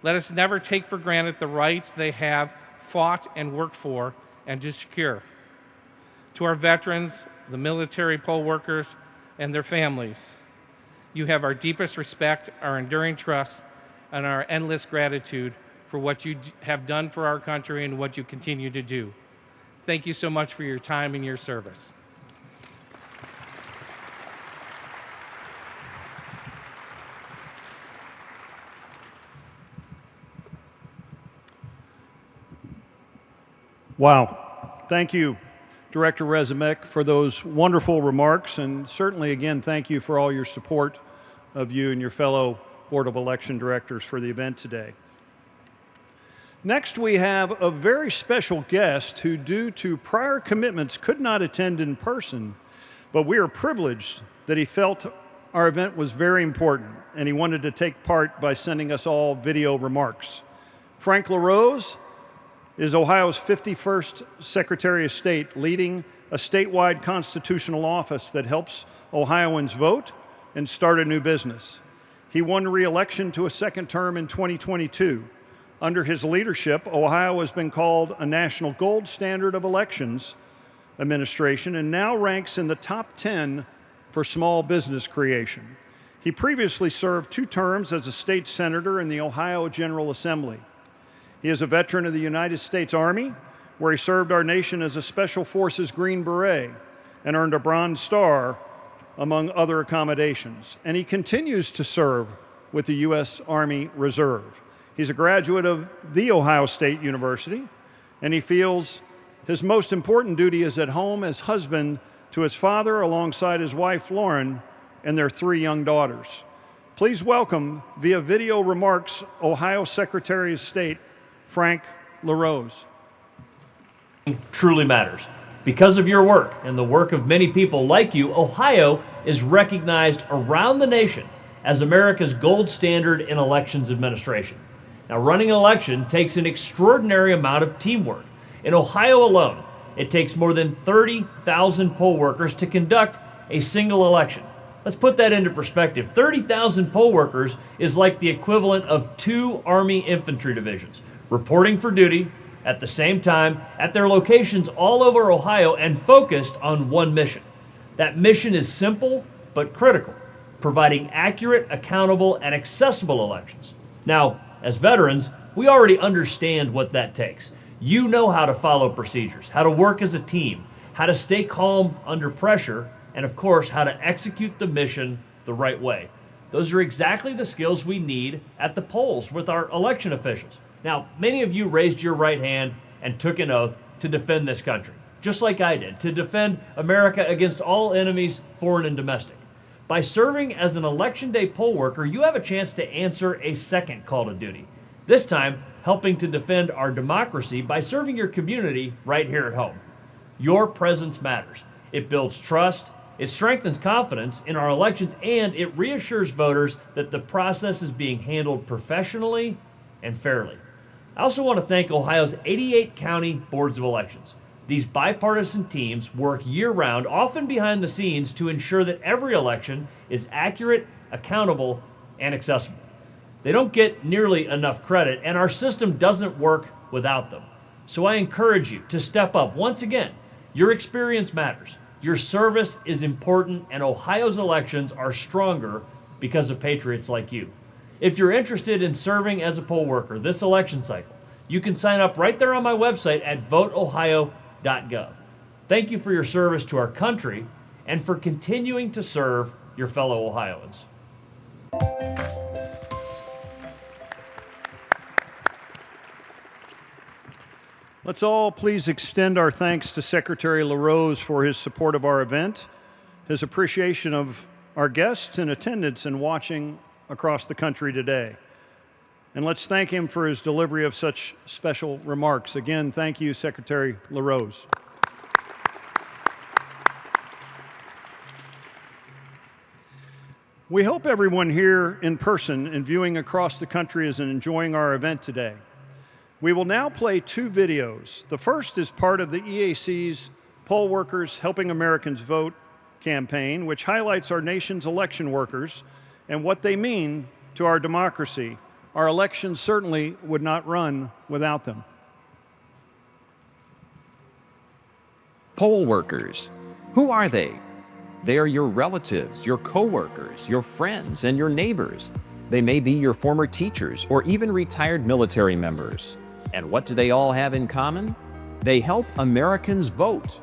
Let us never take for granted the rights they have fought and worked for and to secure. To our veterans, the military poll workers, and their families, you have our deepest respect, our enduring trust, and our endless gratitude for what you have done for our country and what you continue to do. Thank you so much for your time and your service. Wow. Thank you, Director Rezamek, for those wonderful remarks, and certainly, again, thank you for all your support of you and your fellow Board of Election Directors for the event today. Next, we have a very special guest who, due to prior commitments, could not attend in person, but we are privileged that he felt our event was very important, and he wanted to take part by sending us all video remarks. Frank LaRose is Ohio's 51st Secretary of State, leading a statewide constitutional office that helps Ohioans vote and start a new business. He won re-election to a second term in 2022. Under his leadership, Ohio has been called a national gold standard of elections administration and now ranks in the top 10 for small business creation. He previously served 2 terms as a state senator in the Ohio General Assembly. He is a veteran of the United States Army, where he served our nation as a Special Forces Green Beret and earned a Bronze Star, among other accommodations. And he continues to serve with the U.S. Army Reserve. He's a graduate of The Ohio State University, and he feels his most important duty is at home as husband to his father alongside his wife, Lauren, and their 3 young daughters. Please welcome, via video remarks, Ohio Secretary of State, Frank LaRose. Truly matters. Because of your work and the work of many people like you, Ohio is recognized around the nation as America's gold standard in elections administration. Now, running an election takes an extraordinary amount of teamwork. In Ohio alone, it takes more than 30,000 poll workers to conduct a single election. Let's put that into perspective. 30,000 poll workers is like the equivalent of 2 Army infantry divisions, reporting for duty at the same time at their locations all over Ohio and focused on one mission. That mission is simple but critical, providing accurate, accountable, and accessible elections. Now, as veterans, we already understand what that takes. You know how to follow procedures, how to work as a team, how to stay calm under pressure, and of course, how to execute the mission the right way. Those are exactly the skills we need at the polls with our election officials. Now, many of you raised your right hand and took an oath to defend this country, just like I did, to defend America against all enemies, foreign and domestic. By serving as an election day poll worker, you have a chance to answer a second call to duty, this time helping to defend our democracy by serving your community right here at home. Your presence matters. It builds trust, it strengthens confidence in our elections, and it reassures voters that the process is being handled professionally and fairly. I also want to thank Ohio's 88 county boards of elections. These bipartisan teams work year-round, often behind the scenes, to ensure that every election is accurate, accountable, and accessible. They don't get nearly enough credit, and our system doesn't work without them. So I encourage you to step up. Once again, your experience matters. Your service is important, and Ohio's elections are stronger because of patriots like you. If you're interested in serving as a poll worker this election cycle, you can sign up right there on my website at voteohio.gov. Thank you for your service to our country and for continuing to serve your fellow Ohioans. Let's all please extend our thanks to Secretary LaRose for his support of our event, his appreciation of our guests in attendance and watching across the country today. And let's thank him for his delivery of such special remarks. Again, thank you, Secretary LaRose. We hope everyone here in person and viewing across the country is enjoying our event today. We will now play 2 videos. The first is part of the EAC's Poll Workers Helping Americans Vote campaign, which highlights our nation's election workers and what they mean to our democracy. Our elections certainly would not run without them. Poll workers. Who are they? They are your relatives, your coworkers, your friends, and your neighbors. They may be your former teachers or even retired military members. And what do they all have in common? They help Americans vote.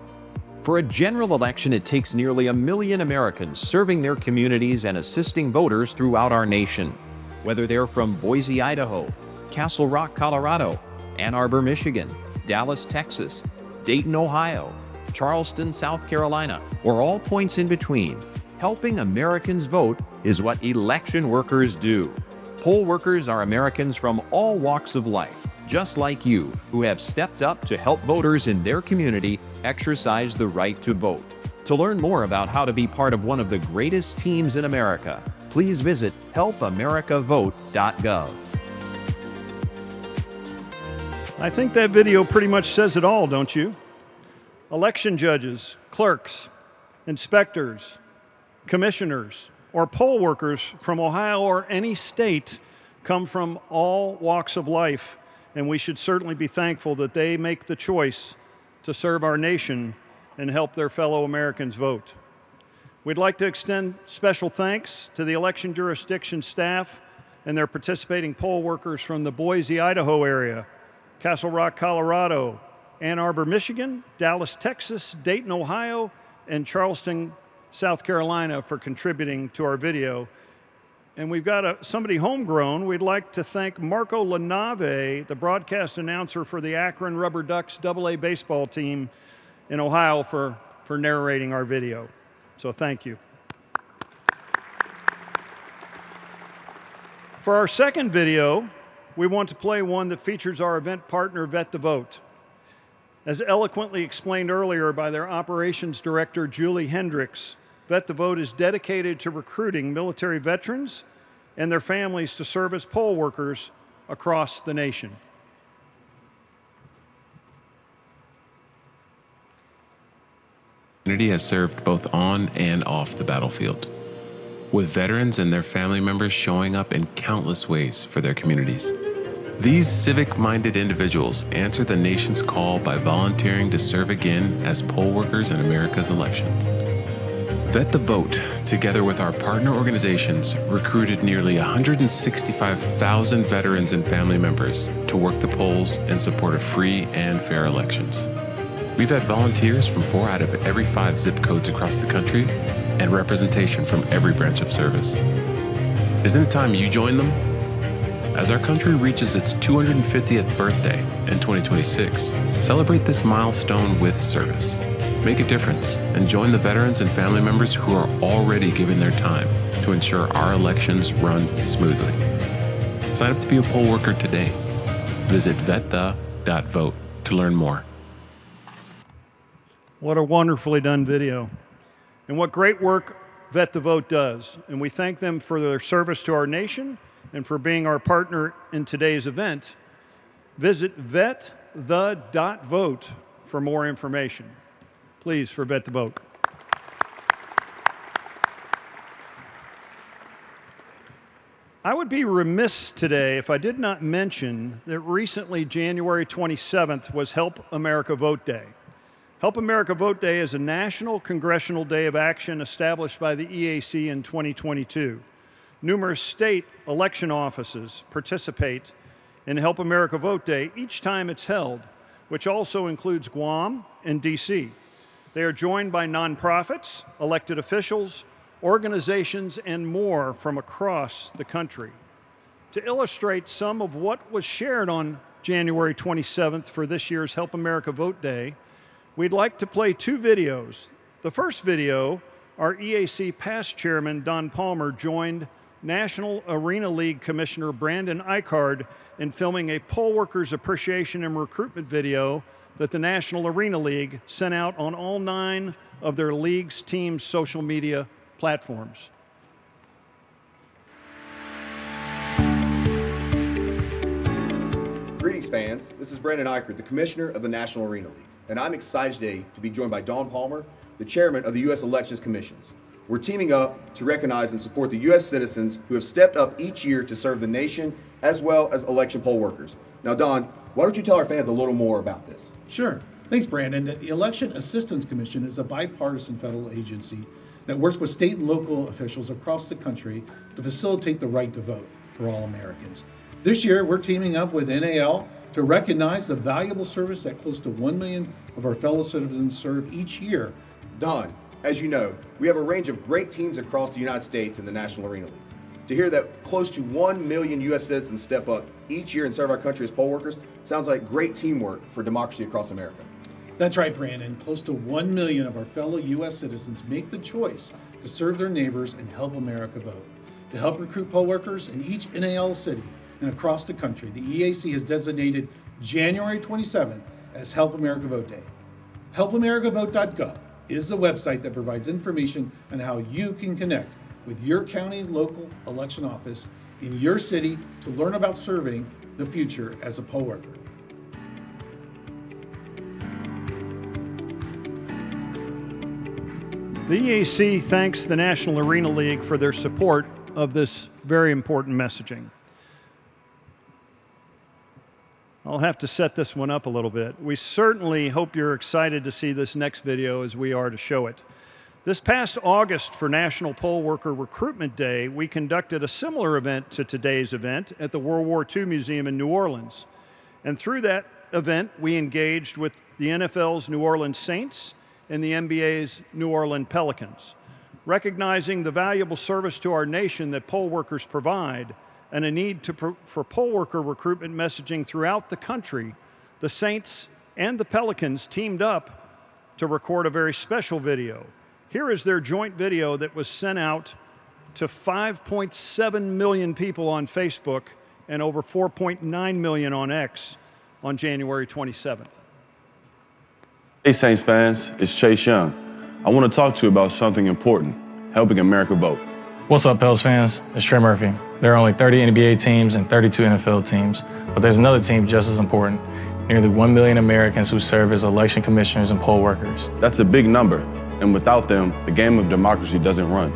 For a general election, it takes nearly 1 million Americans serving their communities and assisting voters throughout our nation. Whether they're from Boise, Idaho, Castle Rock, Colorado, Ann Arbor, Michigan, Dallas, Texas, Dayton, Ohio, Charleston, South Carolina, or all points in between, helping Americans vote is what election workers do. Poll workers are Americans from all walks of life, just like you, who have stepped up to help voters in their community exercise the right to vote. To learn more about how to be part of one of the greatest teams in America, please visit helpamericavote.gov. I think that video pretty much says it all, don't you? Election judges, clerks, inspectors, commissioners, or poll workers from Ohio or any state come from all walks of life, and we should certainly be thankful that they make the choice to serve our nation and help their fellow Americans vote. We'd like to extend special thanks to the election jurisdiction staff and their participating poll workers from the Boise, Idaho area, Castle Rock, Colorado, Ann Arbor, Michigan, Dallas, Texas, Dayton, Ohio, and Charleston, South Carolina for contributing to our video. And we've got somebody homegrown. We'd like to thank Marco LaNave, the broadcast announcer for the Akron Rubber Ducks AA baseball team in Ohio for narrating our video. So thank you. For our second video, we want to play one that features our event partner, Vet the Vote. As eloquently explained earlier by their operations director, Julie Hendricks, Vet the Vote is dedicated to recruiting military veterans and their families to serve as poll workers across the nation. Community has served both on and off the battlefield, with veterans and their family members showing up in countless ways for their communities. These civic-minded individuals answer the nation's call by volunteering to serve again as poll workers in America's elections. Vet the Vote, together with our partner organizations, recruited nearly 165,000 veterans and family members to work the polls in support of free and fair elections. We've had volunteers from 4 out of every 5 zip codes across the country and representation from every branch of service. Isn't it time you join them? As our country reaches its 250th birthday in 2026, celebrate this milestone with service. Make a difference and join the veterans and family members who are already giving their time to ensure our elections run smoothly. Sign up to be a poll worker today. Visit vetthe.vote to learn more. What a wonderfully done video. And what great work Vet the Vote does. And we thank them for their service to our nation and for being our partner in today's event. Visit vetthe.vote for more information. Please, for Vet the Vote. I would be remiss today if I did not mention that recently, January 27th, was Help America Vote Day. Help America Vote Day is a national congressional day of action established by the EAC in 2022. Numerous state election offices participate in Help America Vote Day each time it's held, which also includes Guam and DC. They are joined by nonprofits, elected officials, organizations, and more from across the country. To illustrate some of what was shared on January 27th for this year's Help America Vote Day, we'd like to play 2 videos. The first video, our EAC past chairman, Don Palmer, joined National Arena League Commissioner Brandon Eichard in filming a poll workers appreciation and recruitment video that the National Arena League sent out on all 9 of their league's team's social media platforms. Greetings, fans. This is Brandon Eichard, the Commissioner of the National Arena League, and I'm excited today to be joined by Don Palmer, the Chairman of the U.S. Elections Commissions. We're teaming up to recognize and support the U.S. citizens who have stepped up each year to serve the nation as well as election poll workers. Now, Don, why don't you tell our fans a little more about this? Sure. Thanks, Brandon. The Election Assistance Commission is a bipartisan federal agency that works with state and local officials across the country to facilitate the right to vote for all Americans. This year, we're teaming up with NAL to recognize the valuable service that close to 1 million of our fellow citizens serve each year. Don, as you know, we have a range of great teams across the United States in the National Arena League. To hear that close to 1 million U.S. citizens step up each year and serve our country as poll workers sounds like great teamwork for democracy across America. That's right, Brandon. Close to 1 million of our fellow U.S. citizens make the choice to serve their neighbors and help America vote. To help recruit poll workers in each NAL city and across the country, the EAC has designated January 27th as Help America Vote Day. HelpAmericaVote.gov is the website that provides information on how you can connect with your county local election office in your city to learn about serving the future as a poll worker. The EAC thanks the National Arena League for their support of this very important messaging. I'll have to set this one up a little bit. We certainly hope you're excited to see this next video as we are to show it. This past August for National Poll Worker Recruitment Day, we conducted a similar event to today's event at the World War II Museum in New Orleans. And through that event, we engaged with the NFL's New Orleans Saints and the NBA's New Orleans Pelicans. Recognizing the valuable service to our nation that poll workers provide and a need for poll worker recruitment messaging throughout the country, the Saints and the Pelicans teamed up to record a very special video. Here is their joint video that was sent out to 5.7 million people on Facebook and over 4.9 million on X on January 27th. Hey Saints fans, it's Chase Young. I want to talk to you about something important, helping America vote. What's up, Pels fans? It's Trey Murphy. There are only 30 NBA teams and 32 NFL teams, but there's another team just as important. Nearly 1 million Americans who serve as election commissioners and poll workers. That's a big number, and without them, the game of democracy doesn't run.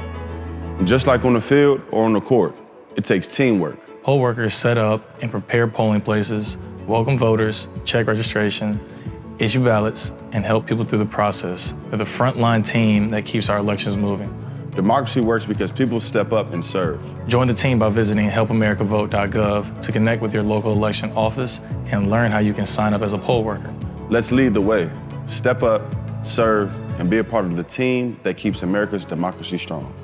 And just like on the field or on the court, it takes teamwork. Poll workers set up and prepare polling places, welcome voters, check registration, issue ballots, and help people through the process. They're the frontline team that keeps our elections moving. Democracy works because people step up and serve. Join the team by visiting helpamericavote.gov to connect with your local election office and learn how you can sign up as a poll worker. Let's lead the way. Step up, serve, and be a part of the team that keeps America's democracy strong.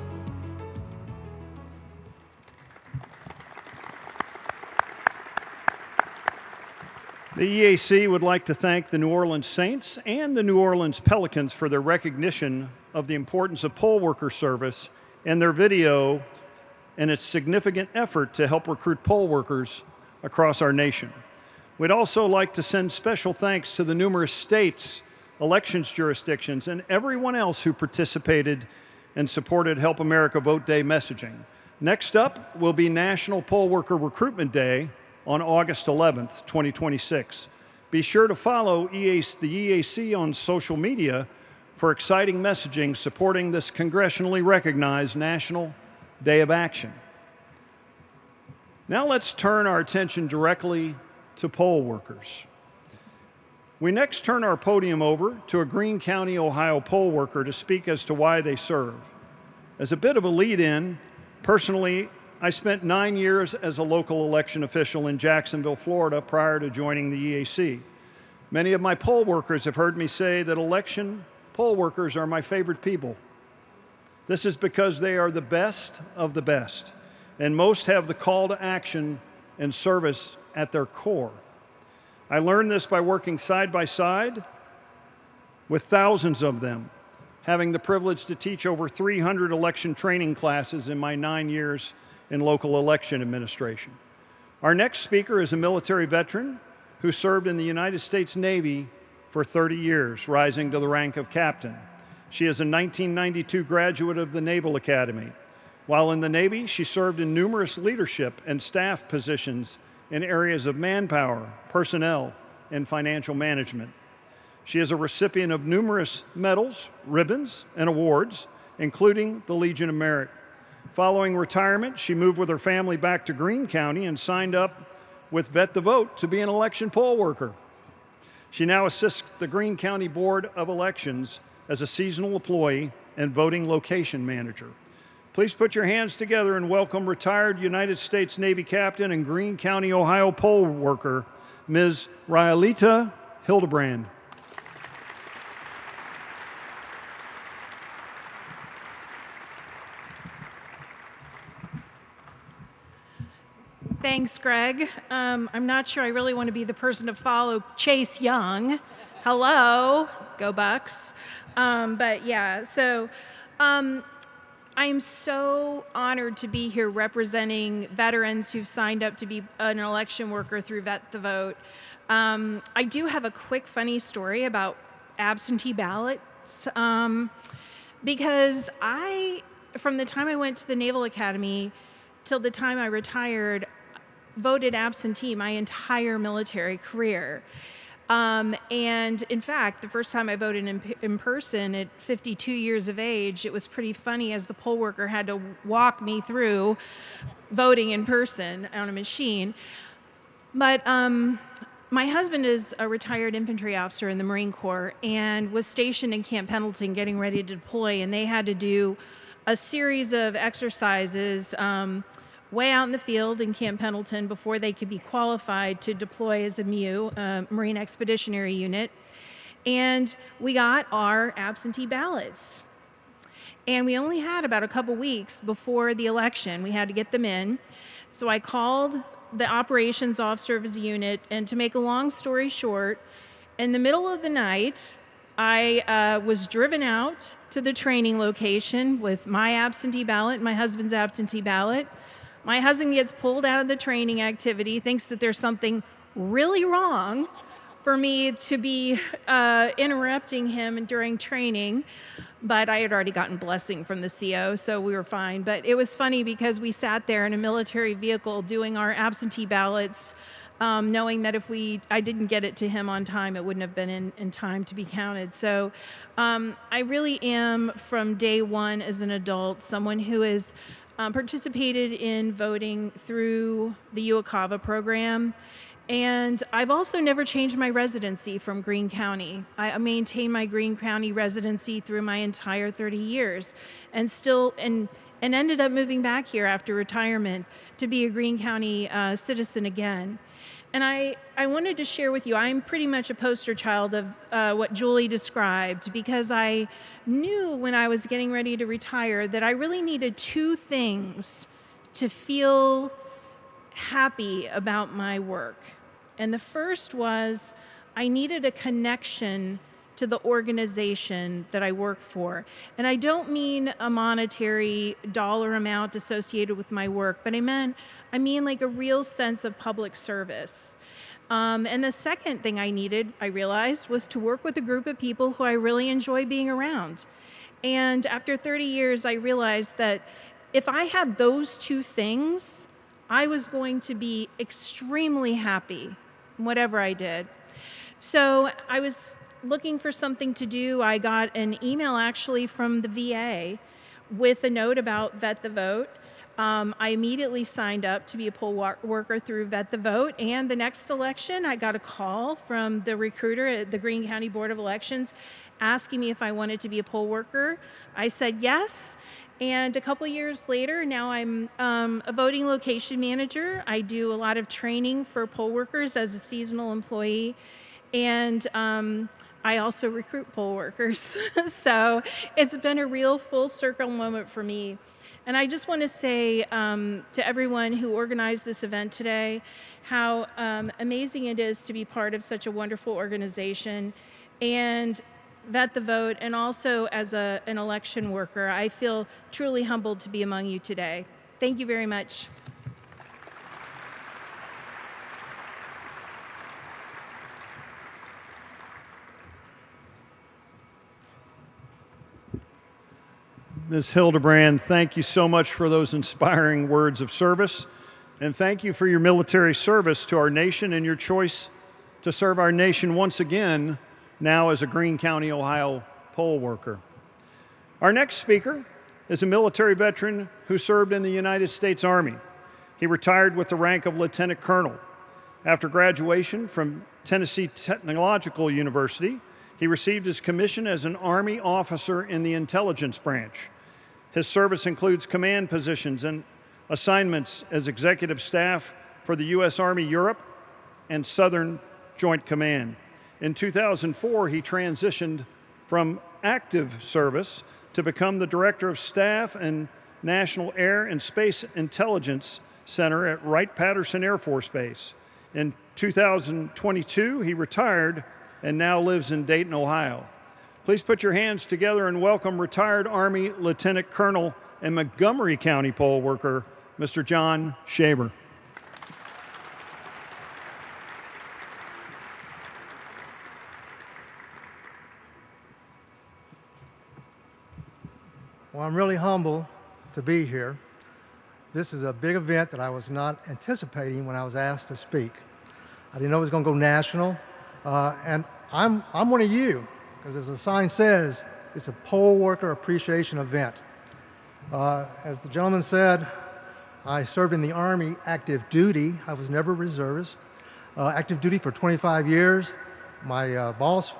The EAC would like to thank the New Orleans Saints and the New Orleans Pelicans for their recognition of the importance of poll worker service and their video and its significant effort to help recruit poll workers across our nation. We'd also like to send special thanks to the numerous states, elections jurisdictions, and everyone else who participated and supported Help America Vote Day messaging. Next up will be National Poll Worker Recruitment Day on August 11th, 2026. Be sure to follow the EAC on social media for exciting messaging supporting this congressionally recognized National Day of Action. Now let's turn our attention directly to poll workers. We next turn our podium over to a Greene County, Ohio poll worker to speak as to why they serve. As a bit of a lead-in, personally, I spent 9 years as a local election official in Jacksonville, Florida prior to joining the EAC. Many of my poll workers have heard me say that election poll workers are my favorite people. This is because they are the best of the best, and most have the call to action and service at their core. I learned this by working side by side with thousands of them, having the privilege to teach over 300 election training classes in my 9 years in local election administration. Our next speaker is a military veteran who served in the United States Navy for 30 years, rising to the rank of captain. She is a 1992 graduate of the Naval Academy. While in the Navy, she served in numerous leadership and staff positions in areas of manpower, personnel, and financial management. She is a recipient of numerous medals, ribbons, and awards, including the Legion of Merit. Following retirement, she moved with her family back to Greene County and signed up with Vet the Vote to be an election poll worker. She now assists the Greene County Board of Elections as a seasonal employee and voting location manager. Please put your hands together and welcome retired United States Navy Captain and Greene County, Ohio poll worker, Ms. Raelita Hildebrand. Thanks, Greg. I'm not sure I really want to be the person to follow Chase Young. Hello, go Bucks. But yeah, so I'm so honored to be here representing veterans who've signed up to be an election worker through Vet the Vote. I do have a quick funny story about absentee ballots ballots because from the time I went to the Naval Academy till the time I retired, voted absentee my entire military career. And in fact, the first time I voted in person at 52 years of age, it was pretty funny as the poll worker had to walk me through voting in person on a machine. But my husband is a retired infantry officer in the Marine Corps and was stationed in Camp Pendleton getting ready to deploy, and they had to do a series of exercises way out in the field in Camp Pendleton before they could be qualified to deploy as a MU, Marine Expeditionary Unit. And we got our absentee ballots. And we only had about a couple weeks before the election. We had to get them in. So I called the operations officer of his unit, and to make a long story short, in the middle of the night, I was driven out to the training location with my absentee ballot, my husband's absentee ballot. My husband gets pulled out of the training activity, thinks that there's something really wrong for me to be interrupting him during training, but I had already gotten blessing from the CO, so we were fine. But it was funny because we sat there in a military vehicle doing our absentee ballots, knowing that if I didn't get it to him on time, it wouldn't have been in time to be counted. So I really am, from day one as an adult, someone who has participated in voting through the UOCAVA program. And I've also never changed my residency from Greene County. I maintained my Greene County residency through my entire 30 years and ended up moving back here after retirement to be a Greene County citizen again. And I wanted to share with you, I'm pretty much a poster child of what Julie described, because I knew when I was getting ready to retire that I really needed two things to feel happy about my work. And the first was I needed a connection to the organization that I work for. And I don't mean a monetary dollar amount associated with my work, but I mean like a real sense of public service. And the second thing I needed, I realized, was to work with a group of people who I really enjoy being around. And after 30 years, I realized that if I had those two things, I was going to be extremely happy, whatever I did. So I was looking for something to do. I got an email actually from the VA with a note about Vet the Vote. I immediately signed up to be a poll worker through Vet the Vote, and the next election I got a call from the recruiter at the Greene County Board of Elections asking me if I wanted to be a poll worker. I said yes, and a couple years later, now I'm a voting location manager. I do a lot of training for poll workers as a seasonal employee, and I also recruit poll workers. So it's been a real full circle moment for me. And I just want to say to everyone who organized this event today how amazing it is to be part of such a wonderful organization and Vet the Vote, and also as an election worker. I feel truly humbled to be among you today. Thank you very much. Ms. Hildebrand, thank you so much for those inspiring words of service. And thank you for your military service to our nation and your choice to serve our nation once again, now as a Greene County, Ohio poll worker. Our next speaker is a military veteran who served in the United States Army. He retired with the rank of Lieutenant Colonel. After graduation from Tennessee Technological University, he received his commission as an Army officer in the intelligence branch. His service includes command positions and assignments as executive staff for the U.S. Army Europe and Southern Joint Command. In 2004, he transitioned from active service to become the Director of Staff and National Air and Space Intelligence Center at Wright-Patterson Air Force Base. In 2022, he retired and now lives in Dayton, Ohio. Please put your hands together and welcome retired Army Lieutenant Colonel and Montgomery County poll worker, Mr. John Shaver. Well, I'm really humbled to be here. This is a big event that I was not anticipating when I was asked to speak. I didn't know it was going to go national, and I'm one of you, because as the sign says, it's a poll worker appreciation event. As the gentleman said, I served in the Army active duty. I was never a reservist. Active duty for 25 years. My boss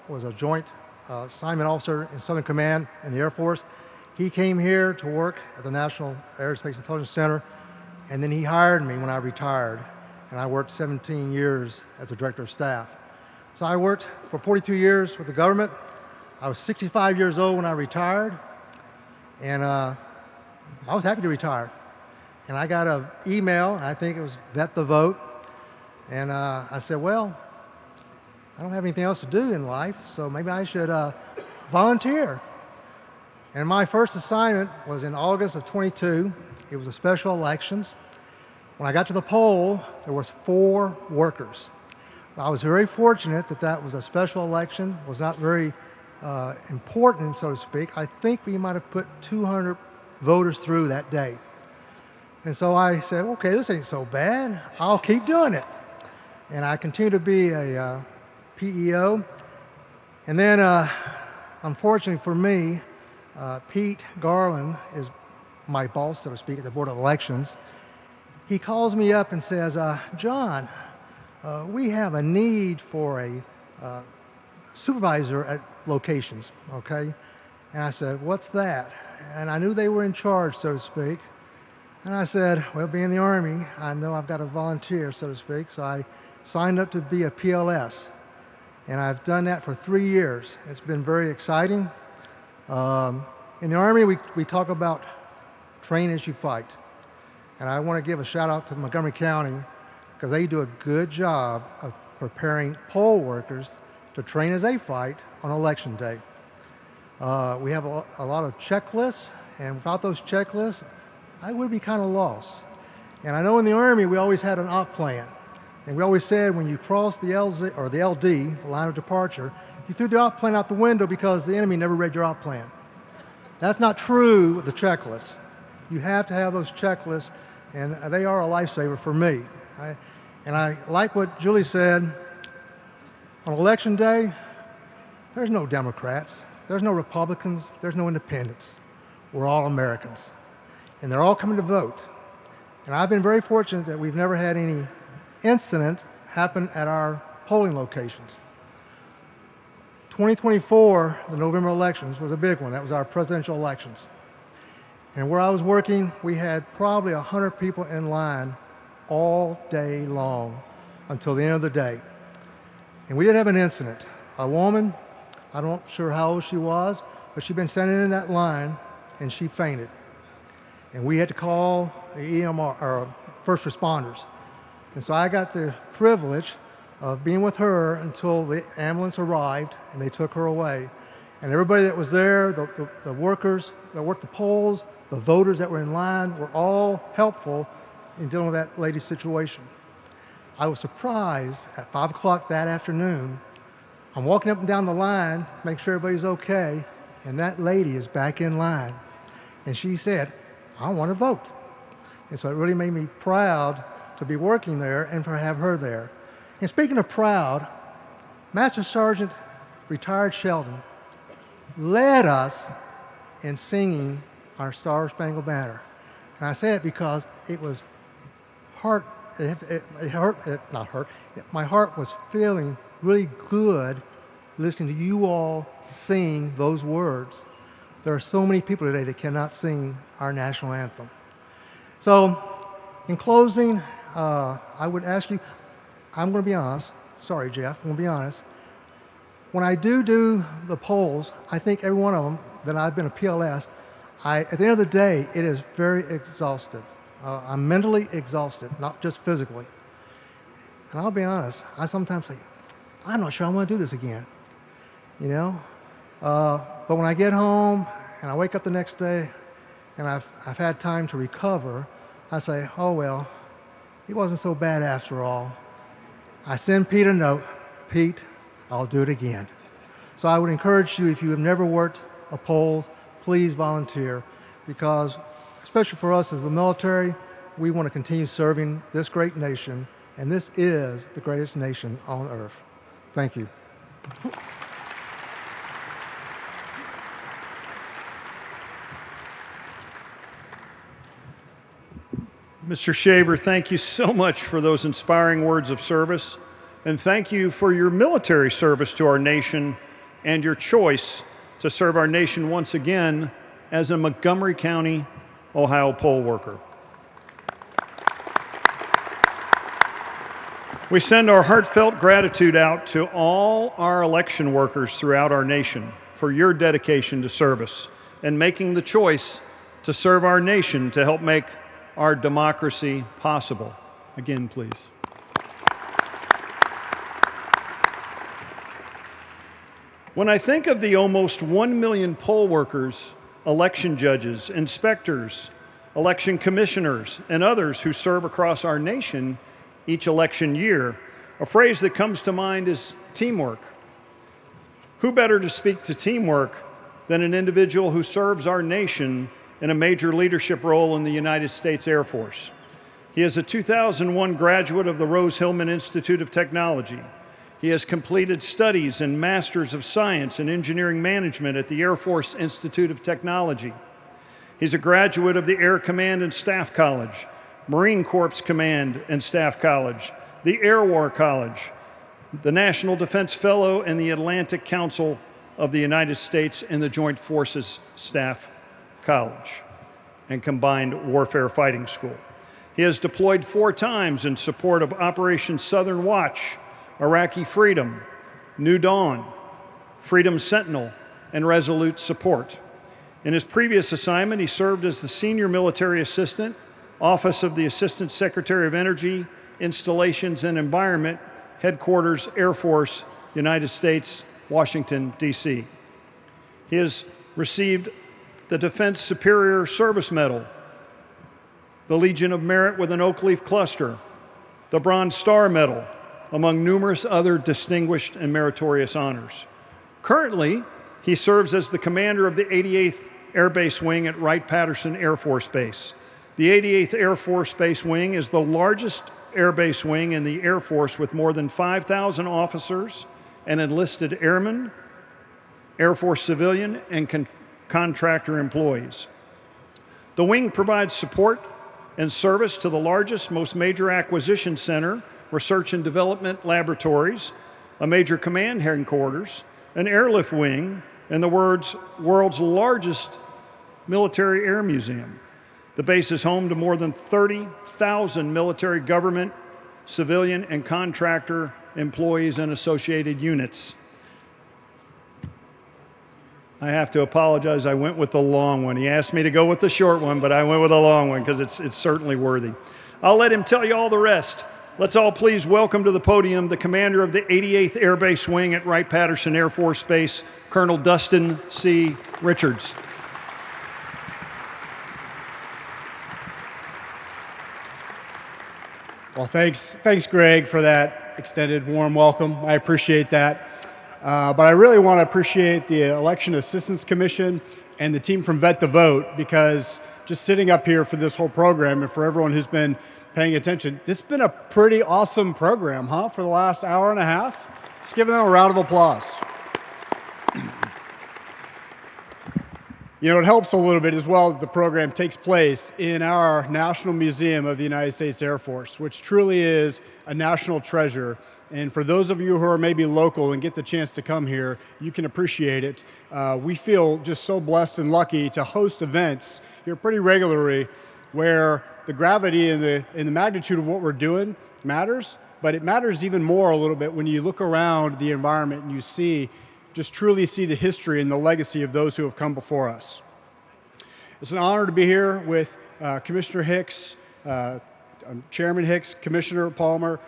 was a joint assignment officer in Southern Command in the Air Force. He came here to work at the National Aerospace Intelligence Center, and then he hired me when I retired, and I worked 17 years as a director of staff. So I worked for 42 years with the government. I was 65 years old when I retired, and I was happy to retire. And I got an email, and I think it was Vet the Vote, and I said, well, I don't have anything else to do in life, so maybe I should volunteer. And my first assignment was in August of 22. It was a special elections. When I got to the poll, there was 4 workers. I was very fortunate that that was a special election. It was not very important, so to speak. I think we might have put 200 voters through that day. And so I said, okay, this ain't so bad. I'll keep doing it. And I continued to be a PEO. And then, unfortunately for me, Pete Garland is my boss, so to speak, at the Board of Elections. He calls me up and says, John, we have a need for a supervisor at locations, okay? And I said, what's that? And I knew they were in charge, so to speak. And I said, well, being in the Army, I know I've got to volunteer, so to speak. So I signed up to be a PLS. And I've done that for 3 years. It's been very exciting. In the Army, we talk about train as you fight. And I want to give a shout out to Montgomery County, because they do a good job of preparing poll workers to train as they fight on election day. We have a lot of checklists, and without those checklists, I would be kind of lost. And I know in the Army, we always had an op plan. And we always said when you cross the LZ, or the LD, the line of departure, you threw the op plan out the window because the enemy never read your op plan. That's not true with the checklists. You have to have those checklists, and they are a lifesaver for me. And I like what Julie said. On election day, there's no Democrats, there's no Republicans, there's no independents. We're all Americans. And they're all coming to vote. And I've been very fortunate that we've never had any incident happen at our polling locations. 2024, the November elections, was a big one. That was our presidential elections. And where I was working, we had probably 100 people in line all day long until the end of the day. And we did have an incident. A woman, I'm not sure how old she was, but she'd been standing in that line and she fainted. And we had to call the EMR, or first responders. And so I got the privilege of being with her until the ambulance arrived and they took her away. And everybody that was there, the workers that worked the polls, the voters that were in line, were all helpful in dealing with that lady's situation. I was surprised at 5 o'clock that afternoon. I'm walking up and down the line, make sure everybody's okay, and that lady is back in line. And she said, I want to vote. And so it really made me proud to be working there and to have her there. And speaking of proud, Master Sergeant retired Sheldon led us in singing our Star Spangled Banner. And I say it because it was my heart was feeling really good listening to you all sing those words. There are so many people today that cannot sing our national anthem. So, in closing, I would ask you, I'm going to be honest. Sorry, Jeff, I'm going to be honest. When I do the polls, I think every one of them that I've been a PLS, at the end of the day, it is very exhaustive. I'm mentally exhausted, not just physically. And I'll be honest, I sometimes say, I'm not sure I want to do this again. You know? But when I get home and I wake up the next day and I've had time to recover, I say, oh well, it wasn't so bad after all. I send Pete a note, Pete, I'll do it again. So I would encourage you, if you have never worked a polls, please volunteer, because especially for us as the military, we want to continue serving this great nation, and this is the greatest nation on earth. Thank you. Mr. Shaver, thank you so much for those inspiring words of service, and thank you for your military service to our nation and your choice to serve our nation once again as a Montgomery County, Ohio poll worker. We send our heartfelt gratitude out to all our election workers throughout our nation for your dedication to service and making the choice to serve our nation to help make our democracy possible. Again, please. When I think of the almost 1 million poll workers, election judges, inspectors, election commissioners, and others who serve across our nation each election year, a phrase that comes to mind is teamwork. Who better to speak to teamwork than an individual who serves our nation in a major leadership role in the United States Air Force? He is a 2001 graduate of the Rose-Hillman Institute of Technology. He has completed studies in Masters of Science in Engineering Management at the Air Force Institute of Technology. He's a graduate of the Air Command and Staff College, Marine Corps Command and Staff College, the Air War College, the National Defense Fellow, and the Atlantic Council of the United States and the Joint Forces Staff College and Combined Warfare Fighting School. He has deployed 4 times in support of Operation Southern Watch, Iraqi Freedom, New Dawn, Freedom Sentinel, and Resolute Support. In his previous assignment, he served as the Senior Military Assistant, Office of the Assistant Secretary of Energy, Installations and Environment, Headquarters, Air Force, United States, Washington, D.C. He has received the Defense Superior Service Medal, the Legion of Merit with an Oak Leaf Cluster, the Bronze Star Medal, among numerous other distinguished and meritorious honors. Currently, he serves as the commander of the 88th Air Base Wing at Wright-Patterson Air Force Base. The 88th Air Force Base Wing is the largest Air Base wing in the Air Force with more than 5,000 officers and enlisted airmen, Air Force civilian, and contractor employees. The wing provides support and service to the largest, most major acquisition center, research and development laboratories, a major command headquarters, an airlift wing, and the world's largest military air museum. The base is home to more than 30,000 military, government, civilian, and contractor employees and associated units. I have to apologize, I went with the long one. He asked me to go with the short one, but I went with the long one because it's certainly worthy. I'll let him tell you all the rest. Let's all please welcome to the podium the commander of the 88th Air Base Wing at Wright-Patterson Air Force Base, Colonel Dustin C. Richards. Well, thanks, Greg, for that extended warm welcome. I appreciate that. But I really want to appreciate the Election Assistance Commission and the team from Vet to Vote, because just sitting up here for this whole program and for everyone who's been paying attention, this has been a pretty awesome program, huh, for the last hour and a half? Let's give them a round of applause. You know, it helps a little bit as well that the program takes place in our National Museum of the United States Air Force, which truly is a national treasure. And for those of you who are maybe local and get the chance to come here, you can appreciate it. We feel just so blessed and lucky to host events here pretty regularly where the gravity and the magnitude of what we're doing matters, but it matters even more a little bit when you look around the environment and you just truly see the history and the legacy of those who have come before us. It's an honor to be here with Commissioner Hicks, Chairman Hicks, Commissioner Palmer,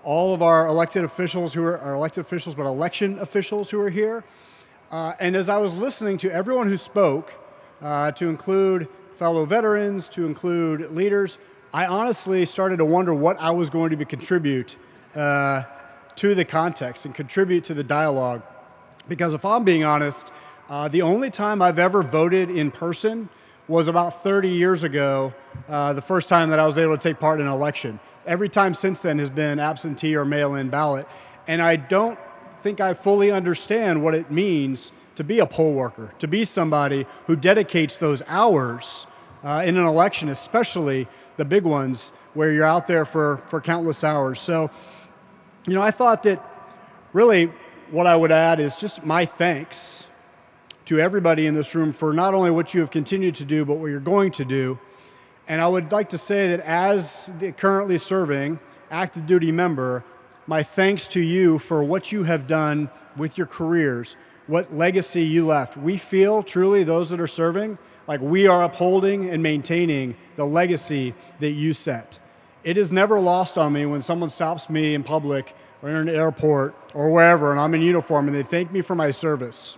all of our elected officials but election officials who are here. And as I was listening to everyone who spoke, to include fellow veterans, to include leaders, I honestly started to wonder what I was going to contribute to the context and contribute to the dialogue. Because if I'm being honest, The only time I've ever voted in person was about 30 years ago, the first time that I was able to take part in an election. Every time since then has been absentee or mail-in ballot. And I don't think I fully understand what it means to be a poll worker, to be somebody who dedicates those hours in an election, especially the big ones where you're out there for countless hours. So, you know, I thought that really what I would add is just my thanks to everybody in this room for not only what you have continued to do, but what you're going to do. And I would like to say that as the currently serving active duty member, my thanks to you for what you have done with your careers, what legacy you left. We feel truly, those that are serving, like we are upholding and maintaining the legacy that you set. It is never lost on me when someone stops me in public or in an airport or wherever and I'm in uniform and they thank me for my service.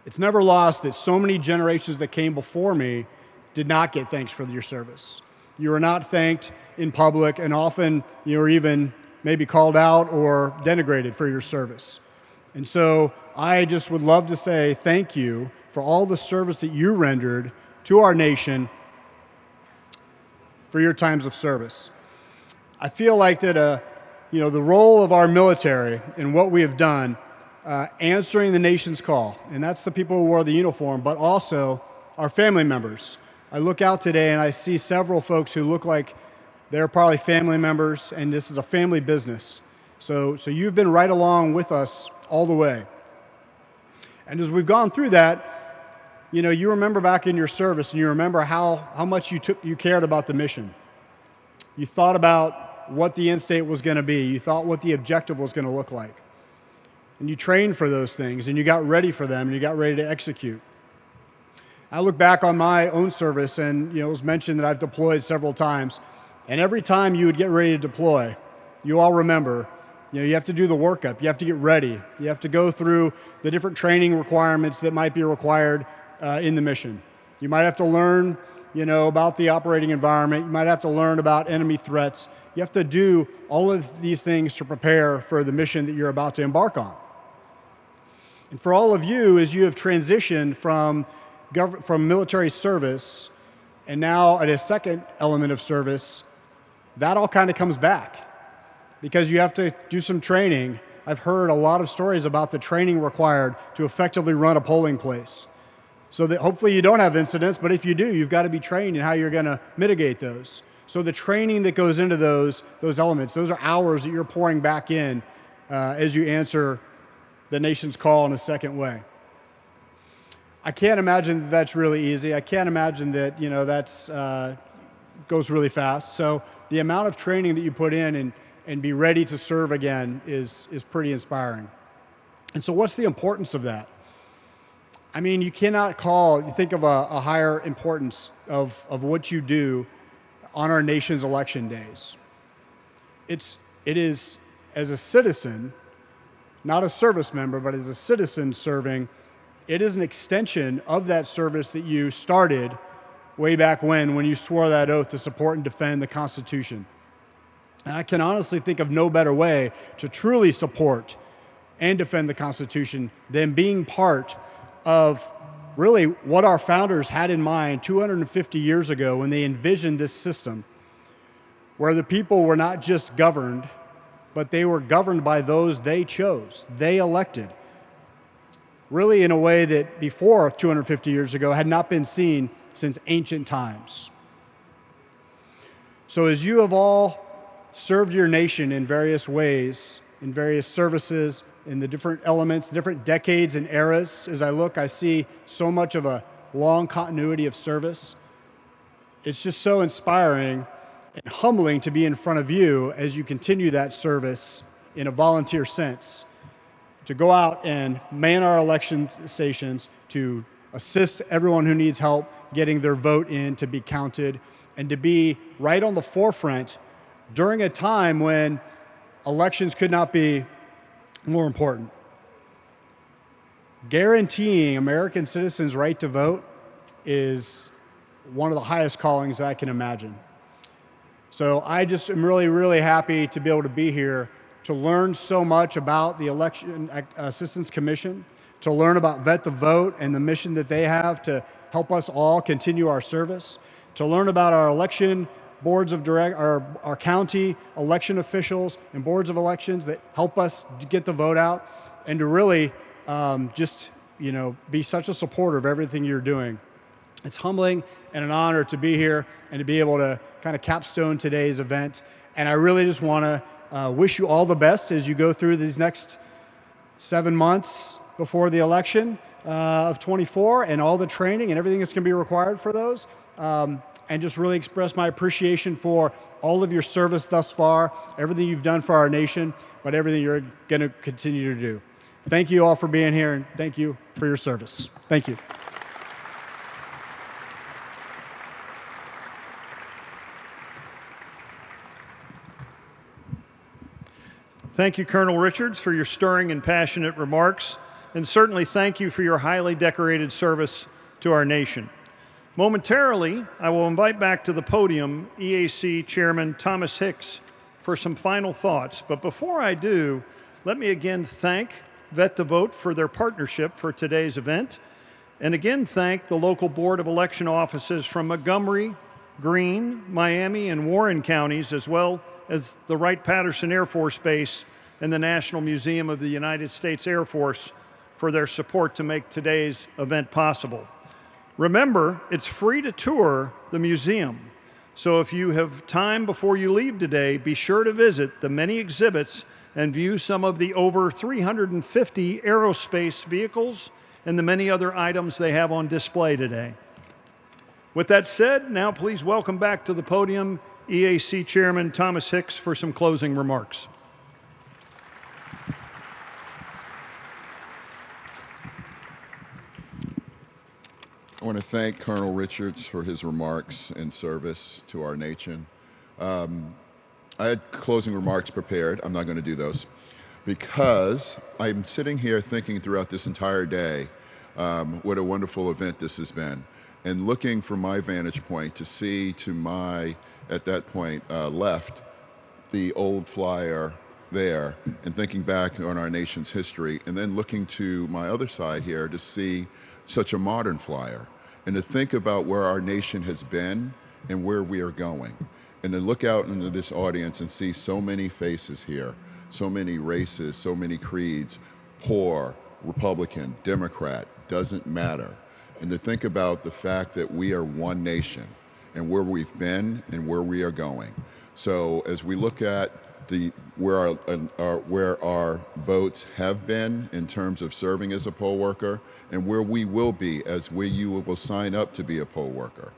It's never lost that so many generations that came before me did not get thanks for your service. You were not thanked in public, and often you were even maybe called out or denigrated for your service. And so I just would love to say thank you for all the service that you rendered to our nation for your times of service. I feel like that the role of our military and what we have done, answering the nation's call, and that's the people who wore the uniform, but also our family members. I look out today and I see several folks who look like they're probably family members, and this is a family business. So you've been right along with us all the way. And as we've gone through that, you know, you remember back in your service and you remember how much you cared about the mission. You thought about what the end state was going to be. You thought what the objective was going to look like. And you trained for those things and you got ready for them and you got ready to execute. I look back on my own service and, you know, it was mentioned that I've deployed several times. And every time you would get ready to deploy, you all remember, you know, you have to do the workup. You have to get ready. You have to go through the different training requirements that might be required in the mission. You might have to learn, you know, about the operating environment. You might have to learn about enemy threats. You have to do all of these things to prepare for the mission that you're about to embark on. And for all of you, as you have transitioned from military service and now at a second element of service, that all kind of comes back because you have to do some training. I've heard a lot of stories about the training required to effectively run a polling place. So that hopefully you don't have incidents, but if you do, you've got to be trained in how you're going to mitigate those. So the training that goes into those elements, those are hours that you're pouring back in as you answer the nation's call in a second way. I can't imagine that that's really easy. I can't imagine that, you know, that's goes really fast. So the amount of training that you put in and be ready to serve again is pretty inspiring. And so what's the importance of that? I mean, you cannot you think of a higher importance of what you do on our nation's election days. It is, as a citizen, not a service member, but as a citizen serving, it is an extension of that service that you started way back when you swore that oath to support and defend the Constitution. And I can honestly think of no better way to truly support and defend the Constitution than being part of really what our founders had in mind 250 years ago when they envisioned this system where the people were not just governed, but they were governed by those they chose, they elected. Really in a way that before 250 years ago had not been seen since ancient times. So as you have all served your nation in various ways, in various services, in the different elements, different decades and eras, as I look, I see so much of a long continuity of service. It's just so inspiring and humbling to be in front of you as you continue that service in a volunteer sense, to go out and man our election stations, to assist everyone who needs help getting their vote in to be counted, and to be right on the forefront during a time when elections could not be more important. Guaranteeing American citizens' right to vote is one of the highest callings I can imagine. So I just am really, really happy to be able to be here to learn so much about the Election Assistance Commission, to learn about Vet the Vote and the mission that they have to help us all continue our service, to learn about our election boards of our county election officials and boards of elections that help us get the vote out, and to really just be such a supporter of everything you're doing. It's humbling and an honor to be here and to be able to kind of capstone today's event. And I really just want to wish you all the best as you go through these next 7 months before the election of 24 and all the training and everything that's going to be required for those. And just really express my appreciation for all of your service thus far, everything you've done for our nation, but everything you're going to continue to do. Thank you all for being here, and thank you for your service. Thank you. Thank you, Colonel Richards, for your stirring and passionate remarks, and certainly thank you for your highly decorated service to our nation. Momentarily, I will invite back to the podium EAC Chairman Thomas Hicks for some final thoughts. But before I do, let me again thank Vet the Vote for their partnership for today's event, and again thank the local Board of Election offices from Montgomery, Greene, Miami, and Warren counties, as well as the Wright-Patterson Air Force Base and the National Museum of the United States Air Force for their support to make today's event possible. Remember, it's free to tour the museum. So if you have time before you leave today, be sure to visit the many exhibits and view some of the over 350 aerospace vehicles and the many other items they have on display today. With that said, now please welcome back to the podium EAC Chairman Thomas Hicks for some closing remarks. I want to thank Colonel Richards for his remarks and service to our nation. I had closing remarks prepared. I'm not going to do those because I'm sitting here thinking throughout this entire day what a wonderful event this has been, and looking from my vantage point to see to my, at that point, left, the old flyer there, and thinking back on our nation's history, and then looking to my other side here to see such a modern flyer, and to think about where our nation has been and where we are going, and to look out into this audience and see so many faces here, so many races, so many creeds, poor, Republican, Democrat, doesn't matter, and to think about the fact that we are one nation and where we've been and where we are going. So as we look at where our votes have been in terms of serving as a poll worker, and where we will be as you will sign up to be a poll worker.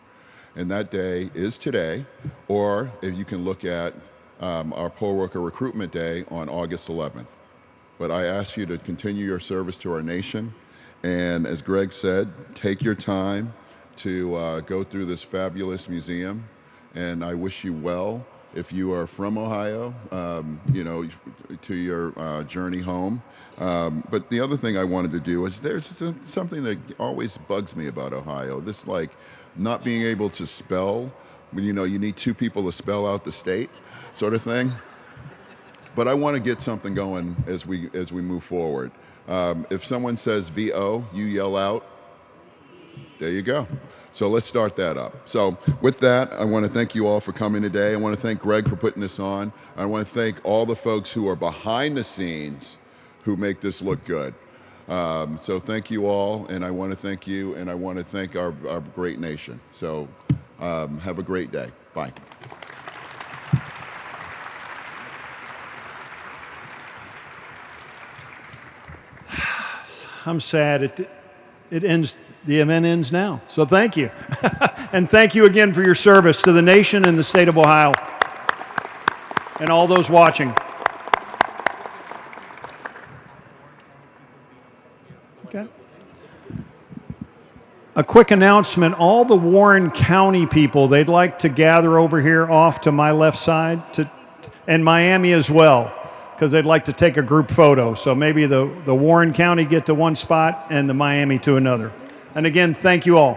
And that day is today, or if you can look at our poll worker recruitment day on August 11th. But I ask you to continue your service to our nation, and as Greg said, take your time to go through this fabulous museum, and I wish you well. If you are from Ohio, to your journey home. But the other thing I wanted to do is there's something that always bugs me about Ohio. This not being able to spell, you need two people to spell out the state sort of thing. But I want to get something going as we move forward. If someone says VO, you yell out, there you go. So let's start that up. So with that, I want to thank you all for coming today. I want to thank Greg for putting this on. I want to thank all the folks who are behind the scenes who make this look good. So thank you all, and I want to thank you, and I want to thank our great nation. So have a great day. Bye. I'm sad. The event ends now. So thank you. And thank you again for your service to the nation and the state of Ohio and all those watching. Okay. A quick announcement. All the Warren County people, they'd like to gather over here off to my left side, and Miami as well, because they'd like to take a group photo. So maybe the Warren County get to one spot and the Miami to another. And again, thank you all.